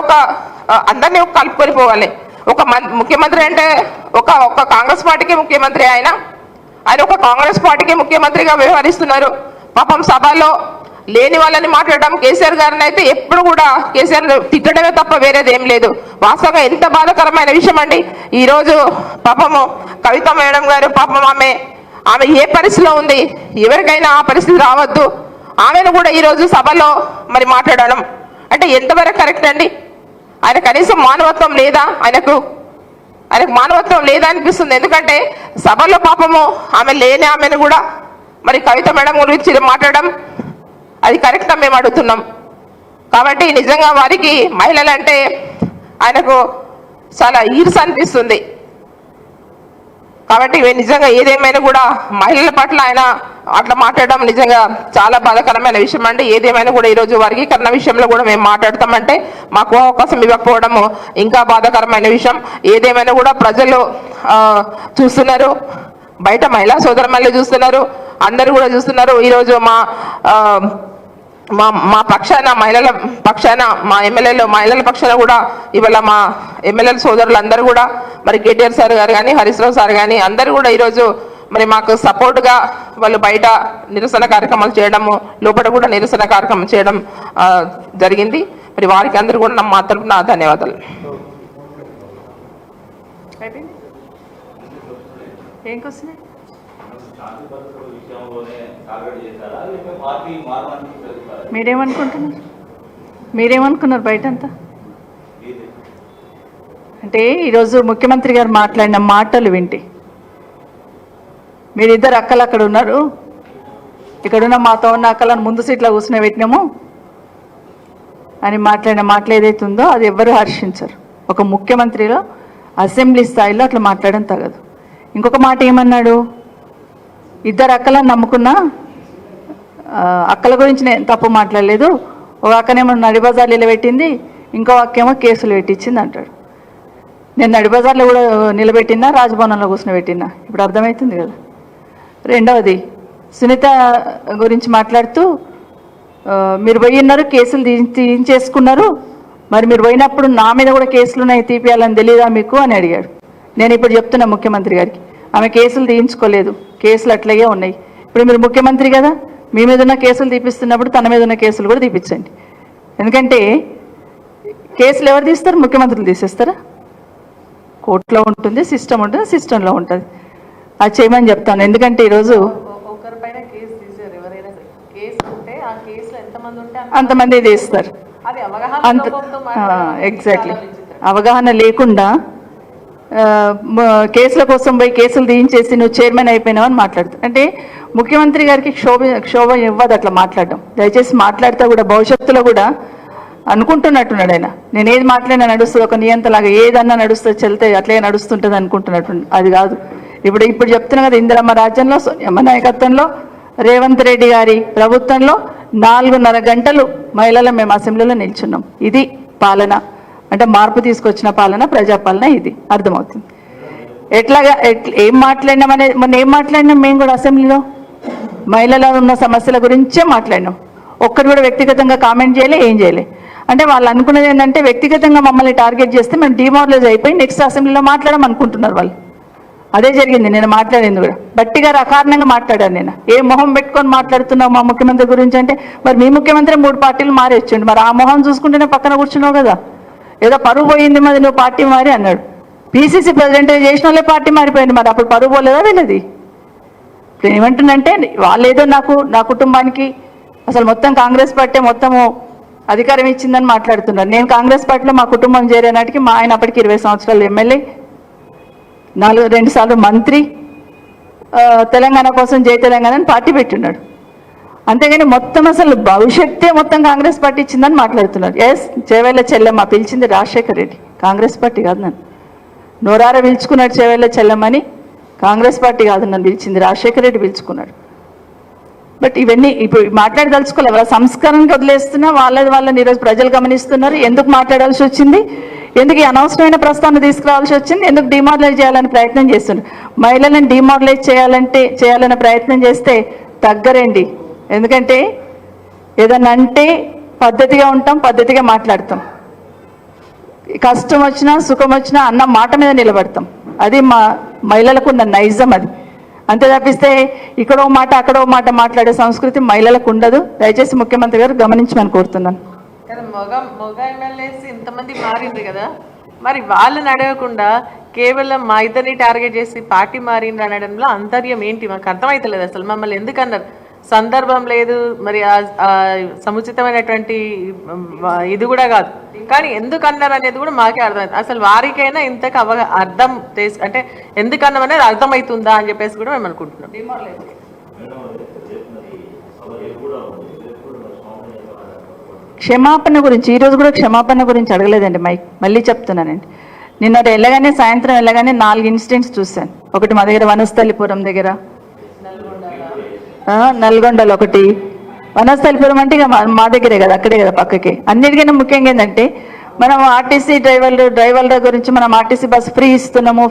అందరినీ కలుపుకొని పోవాలి. ఒక ముఖ్యమంత్రి అంటే ఒక కాంగ్రెస్ పార్టీకి ముఖ్యమంత్రి, ఆయన ఒక కాంగ్రెస్ పార్టీకి ముఖ్యమంత్రిగా వ్యవహరిస్తున్నారు. పాపం సభలో లేని వాళ్ళని మాట్లాడడం, కేసీఆర్ గారిని అయితే ఎప్పుడు కూడా కేసీఆర్ తిట్టడమే తప్ప వేరేది ఏం లేదు. వాస్తవంగా ఎంత బాధాకరమైన విషయం అండి. ఈరోజు పాపము కవిత మేడం గారు పాపం ఆమె ఏ పరిస్థితిలో ఉంది, ఎవరికైనా ఆ పరిస్థితి రావద్దు. ఆమెను కూడా ఈరోజు సభలో మరి మాట్లాడడం అంటే ఎంతవరకు కరెక్ట్ అండి? ఆయన కనీసం మానవత్వం లేదా? ఆయనకు మానవత్వం లేదా అనిపిస్తుంది. ఎందుకంటే సభలో పాపము ఆమెను కూడా మరి కవిత మేడం గురించి మాట్లాడడం అది కరెక్టా మేము అడుగుతున్నాం. కాబట్టి నిజంగా వారికి మహిళలంటే ఆయనకు చాలా ఈర్ష అనిపిస్తుంది. కాబట్టి నిజంగా ఏదేమైనా కూడా మహిళల పట్ల ఆయన అట్లా మాట్లాడడం నిజంగా చాలా బాధాకరమైన విషయం అండి. ఏదేమైనా కూడా ఈరోజు వర్గీకరణ విషయంలో కూడా మేము మాట్లాడతామంటే మాకు అవకాశం ఇవ్వకపోవడము ఇంకా బాధాకరమైన విషయం. ఏదేమైనా కూడా ప్రజలు చూస్తున్నారు, బయట మహిళా సోదరులు చూస్తున్నారు, అందరూ కూడా చూస్తున్నారు. ఈరోజు మా పక్షాన, మహిళల పక్షాన, మా ఎమ్మెల్యేలు మహిళల పక్షాన కూడా ఇవాళ మా ఎమ్మెల్యేల సోదరులు అందరూ కూడా మరి కేటీఆర్ సార్ గారు కానీ, హరీష్ రావు సార్ కానీ అందరూ కూడా ఈరోజు మరి మాకు సపోర్ట్గా వాళ్ళు బయట నిరసన కార్యక్రమాలు చేయడము, లోపల కూడా నిరసన కార్యక్రమం చేయడం జరిగింది. మరి వారికి అందరూ కూడా మా తరపున ధన్యవాదాలు. ఏం క్వశ్చన్? మీరేమనుకున్నారు బయట అంతా? అంటే ఈరోజు ముఖ్యమంత్రి గారు మాట్లాడిన మాటలు వింటే మీరిద్దరు అక్కలు అక్కడ ఉన్నారు, ఇక్కడున్న మాతో ఉన్న అక్కలను ముందు సీట్లో కూర్చుని పెట్టినాము అని మాట్లాడిన మాటలు ఏదైతే ఉందో అది ఎవ్వరూ హర్షించరు. ఒక ముఖ్యమంత్రిలో అసెంబ్లీ స్థాయిలో అట్లా మాట్లాడడం తగదు. ఇంకొక మాట ఏమన్నాడు, 2 అక్కలను నమ్ముకున్నా, అక్కల గురించి నేను తప్పు మాట్లాడలేదు, ఒక అక్కనేమో నడిబజార్లు నిలబెట్టింది, ఇంకో అక్కేమో కేసులు పెట్టించింది అంటాడు. నేను నడిబజార్లో కూడా నిలబెట్టినా, రాజభవనంలో కూర్చోబెట్టినా, ఇప్పుడు అర్థమవుతుంది కదా. రెండవది సునీత గురించి మాట్లాడుతూ మీరు పోయిన్నారు, కేసులు తీయించేసుకున్నారు, మరి మీరు పోయినప్పుడు నా మీద కూడా కేసులు ఉన్నాయి, తీపియాలని తెలియదా మీకు అని అడిగాడు. నేను ఇప్పుడు చెప్తున్నా ముఖ్యమంత్రి గారికి, ఆమె కేసులు తీయించుకోలేదు, కేసులు అట్లాగే ఉన్నాయి. ఇప్పుడు మీరు ముఖ్యమంత్రి కదా, మీ మీద ఉన్న కేసులు తీపిస్తున్నప్పుడు తన మీద ఉన్న కేసులు కూడా తీపించండి. ఎందుకంటే కేసులు ఎవరు తీస్తారు? ముఖ్యమంత్రులు తీసేస్తారా? కోర్టులో ఉంటుంది, సిస్టమ్ ఉంటుంది, సిస్టంలో ఉంటుంది. అది చేయమని చెప్తాను. ఎందుకంటే ఈరోజు ఒకరిపైన కేసు తీసారు, ఎవరైనా కేసు ఉంటే ఆ కేసులో ఎంతమంది ఉంటే అంతమంది తీస్తారు. అంత ఎగ్జాక్ట్లీ అవగాహన లేకుండా కేసుల కోసం పోయి కేసులు తీయించేసి నువ్వు చైర్మన్ అయిపోయినావు అని మాట్లాడుతావు. అంటే ముఖ్యమంత్రి గారికి క్షోభ ఇవ్వదు అట్లా మాట్లాడడం. దయచేసి మాట్లాడితే కూడా భవిష్యత్తులో కూడా అనుకుంటున్నట్టున్నాడు ఆయన, నేను ఏది మాట్లాడినా నడుస్తుంది, ఒక నియంతలాగా ఏదన్నా నడుస్తుంది, చెల్తే అట్లే నడుస్తుంటుంది అనుకుంటున్నట్టు. అది కాదు. ఇప్పుడు చెప్తున్నా కదా, ఇందిరమ్మ రాజ్యంలో సోనియమ్మ నాయకత్వంలో రేవంత్ రెడ్డి గారి ప్రభుత్వంలో 4:30 గంటలు మహిళలు మేము అసెంబ్లీలో నిల్చున్నాం. ఇది పాలన అంటే, మార్పు తీసుకొచ్చిన పాలన, ప్రజాపాలన. ఇది అర్థమవుతుంది. ఏం మాట్లాడినామనేది, మొన్న ఏం మాట్లాడినాం మేము కూడా అసెంబ్లీలో మహిళల ఉన్న సమస్యల గురించే మాట్లాడినాం. ఒక్కరు కూడా వ్యక్తిగతంగా కామెంట్ చేయలే, ఏం చేయలే. అంటే వాళ్ళు అనుకున్నది ఏంటంటే వ్యక్తిగతంగా మమ్మల్ని టార్గెట్ చేస్తే మేము డిమారలైజ్ అయిపోయి నెక్స్ట్ అసెంబ్లీలో మాట్లాడమనుకుంటున్నారు వాళ్ళు. అదే జరిగింది. నేను మాట్లాడింది కూడా బట్టి గారు అకారణంగా మాట్లాడాను. నేను ఏ మొహం పెట్టుకొని మాట్లాడుతున్నావు మా ముఖ్యమంత్రి గురించి అంటే, మరి మీ ముఖ్యమంత్రి 3 పార్టీలు మారి వచ్చిండు, మరి ఆ మొహం చూసుకుంటేనే పక్కన కూర్చున్నావు కదా, ఏదో పరువు పోయింది మరి నువ్వు పార్టీ మారి అన్నాడు. పిసిసి ప్రెసిడెంట్ చేసిన వాళ్ళే పార్టీ మారిపోయింది, మరి అప్పుడు పరువు పోలేదా వీళ్ళది? ఇప్పుడు ఏమంటుందంటే వాళ్ళు ఏదో నా కుటుంబానికి అసలు మొత్తం కాంగ్రెస్ పార్టీ మొత్తము అధికారం ఇచ్చిందని మాట్లాడుతున్నారు. నేను కాంగ్రెస్ పార్టీలో మా కుటుంబం చేరే నాటికి మా ఆయన అప్పటికి 20 సంవత్సరాలు ఎమ్మెల్యే, 2 సార్లు మంత్రి, తెలంగాణ కోసం జై తెలంగాణ అని పార్టీ పెట్టున్నాడు. అంతేగాని మొత్తం అసలు భవిష్యత్తే మొత్తం కాంగ్రెస్ పార్టీ ఇచ్చిందని మాట్లాడుతున్నారు. ఎస్, చేవేళ్ళ చెల్లెమ్మ పిలిచింది రాజశేఖర్ రెడ్డి, కాంగ్రెస్ పార్టీ కాదు. నన్ను నోరార పిలుచుకున్నాడు చేవేళ్ళ చెల్లెమ్మని, కాంగ్రెస్ పార్టీ కాదు నన్ను పిలిచింది, రాజశేఖర్ రెడ్డి పిలుచుకున్నాడు. బట్ ఇవన్నీ ఇప్పుడు మాట్లాడదలుచుకోలేదు, వాళ్ళ సంస్కరణకి వదిలేస్తున్నా వాళ్ళని ఈరోజు ప్రజలు గమనిస్తున్నారు. ఎందుకు మాట్లాడాల్సి వచ్చింది, ఎందుకు ఈ అనవసరమైన ప్రస్తావన తీసుకురావాల్సి వచ్చింది, ఎందుకు డిమారలైజ్ చేయాలని ప్రయత్నం చేస్తున్నారు. మహిళలను డిమారలైజ్ చేయాలనే ప్రయత్నం చేస్తే తగ్గరండి. ఎందుకంటే ఏదన్నా అంటే పద్ధతిగా ఉంటాం, పద్ధతిగా మాట్లాడతాం, కష్టం వచ్చినా సుఖం వచ్చినా అన్న మాట మీద నిలబడతాం. అది మా మహిళలకు ఉన్న నైజం. అది అంతే తప్పిస్తే ఇక్కడో మాట అక్కడో మాట మాట్లాడే సంస్కృతి మహిళలకు ఉండదు. దయచేసి ముఖ్యమంత్రి గారు గమనించమని కోరుతున్నాను. కదా మొగ ఎమ్మెల్యేస్ ఇంతమంది మారింది కదా, మరి వాళ్ళని అడగకుండా కేవలం మా ఇద్దరిని టార్గెట్ చేసి పార్టీ మారింది అనడంలో అంతర్యం ఏంటి మాకు అర్థమైతలేదు. అసలు మమ్మల్ని ఎందుకన్నారు, సందర్భం లేదు, మరి సముచితమైనటువంటి ఇది కూడా కాదు, కానీ ఎందుకు అన్నారు అనేది కూడా మాకే అర్థమైంది. అసలు వారికైనా ఇంతకు అర్థం అంటే ఎందుకన్నాం అనేది అర్థమవుతుందా అని చెప్పేసి కూడా మేము అనుకుంటున్నాం. క్షమాపణ గురించి ఈరోజు కూడా క్షమాపణ గురించి అడగలేదండి. మళ్ళీ చెప్తున్నానండి, నిన్న వెళ్ళగానే సాయంత్రం వెళ్ళగానే 4 ఇన్సిడెంట్స్ చూశాను. ఒకటి మా దగ్గర వనస్థలిపురం దగ్గర, నల్గొండలో ఒకటి, వనస్థలిపురం అంటే ఇక మా దగ్గరే కదా, అక్కడే కదా పక్కకి. అన్నిటికన్నా ముఖ్యంగా ఏంటంటే మనం ఆర్టీసీ డ్రైవర్ల గురించి మనం ఆర్టీసీ బస్సు ఫ్రీ ఇస్తున్నాము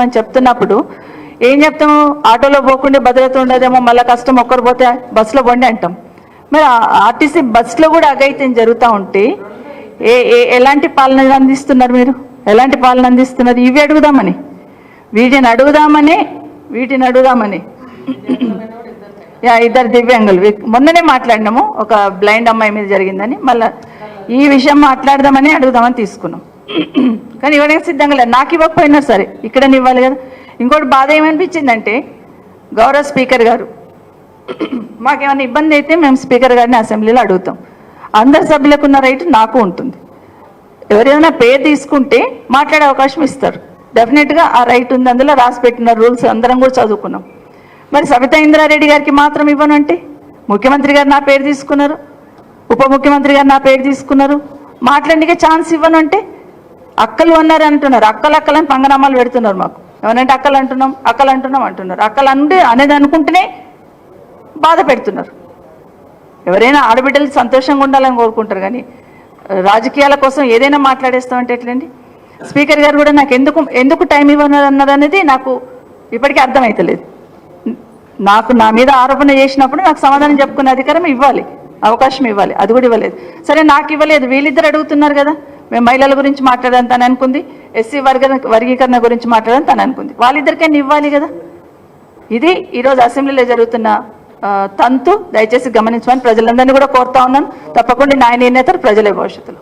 అని చెప్తున్నప్పుడు ఏం చెప్తాము, ఆటోలో పోకుండా భద్రత ఉండదేమో, మళ్ళీ కష్టం ఒక్కరు పోతే బస్సులో పోండి అంటాం. మరి ఆర్టీసీ బస్సులో కూడా అఘాయిత్యం జరుగుతూ ఉంటే ఎలాంటి పాలన అందిస్తున్నారు మీరు, ఎలాంటి పాలన అందిస్తున్నారు? ఇవి అడుగుదామని, వీటిని అడుగుదామని 2 దివ్యాంగులు మొన్ననే మాట్లాడినాము, ఒక బ్లైండ్ అమ్మాయి మీద జరిగిందని, మళ్ళీ ఈ విషయం మాట్లాడదామని అడుగుదామని తీసుకున్నాం. కానీ ఇవ్వడానికి సిద్ధంగా లేదు. నాకు ఇవ్వకపోయినా సరే ఇక్కడ ఇవ్వాలి కదా. ఇంకోటి బాధ ఏమనిపించిందంటే, గౌరవ స్పీకర్ గారు మాకేమైనా ఇబ్బంది అయితే మేము స్పీకర్ గారిని అసెంబ్లీలో అడుగుతాం. అందరి సభ్యులకు ఉన్న రైట్ నాకు ఉంటుంది. ఎవరైనా పేరు తీసుకుంటే మాట్లాడే అవకాశం ఇస్తారు, డెఫినెట్గా ఆ రైట్ ఉంది, అందులో రాసి పెట్టిన రూల్స్ అందరం కూడా చదువుకున్నాం. మరి సబితా ఇంద్రారెడ్డి గారికి మాత్రం ఇవ్వనంటే, ముఖ్యమంత్రి గారు నా పేరు తీసుకున్నారు, ఉప ముఖ్యమంత్రి గారు నా పేరు తీసుకున్నారు, మాట్లాడికే ఛాన్స్ ఇవ్వనంటే అక్కలు అన్నారు అంటున్నారు. అక్కలని పంగనామాలు పెడుతున్నారు మాకు. ఏమనంటే అక్కలు అంటున్నాం అంటున్నారు. అక్కలు అనేది అనుకుంటేనే బాధ పెడుతున్నారు. ఎవరైనా ఆడబిడ్డలు సంతోషంగా ఉండాలని కోరుకుంటారు, కానీ రాజకీయాల కోసం ఏదైనా మాట్లాడేస్తామంటే ఎట్లండి? స్పీకర్ గారు కూడా నాకు ఎందుకు టైం ఇవ్వన్నారు అనేది నాకు ఇప్పటికీ అర్థమవుతలేదు. నా మీద ఆరోపణ చేసినప్పుడు నాకు సమాధానం చెప్పుకునే అధికారం ఇవ్వాలి, అవకాశం ఇవ్వాలి, అది కూడా ఇవ్వలేదు. సరే, నాకు ఇవ్వలేదు, వీళ్ళిద్దరు అడుగుతున్నారు కదా. మేము మహిళల గురించి మాట్లాడని తను అనుకుంది, ఎస్సీ వర్గీకరణ గురించి మాట్లాడని తను అనుకుంది, వాళ్ళిద్దరికైనా ఇవ్వాలి కదా. ఇది ఈరోజు అసెంబ్లీలో జరుగుతున్న తంతు. దయచేసి గమనించమని ప్రజలందరినీ కూడా కోరుతా ఉన్నాను. తప్పకుండా న్యాయ నిర్ణేతలు ప్రజలే భవిష్యత్తులో.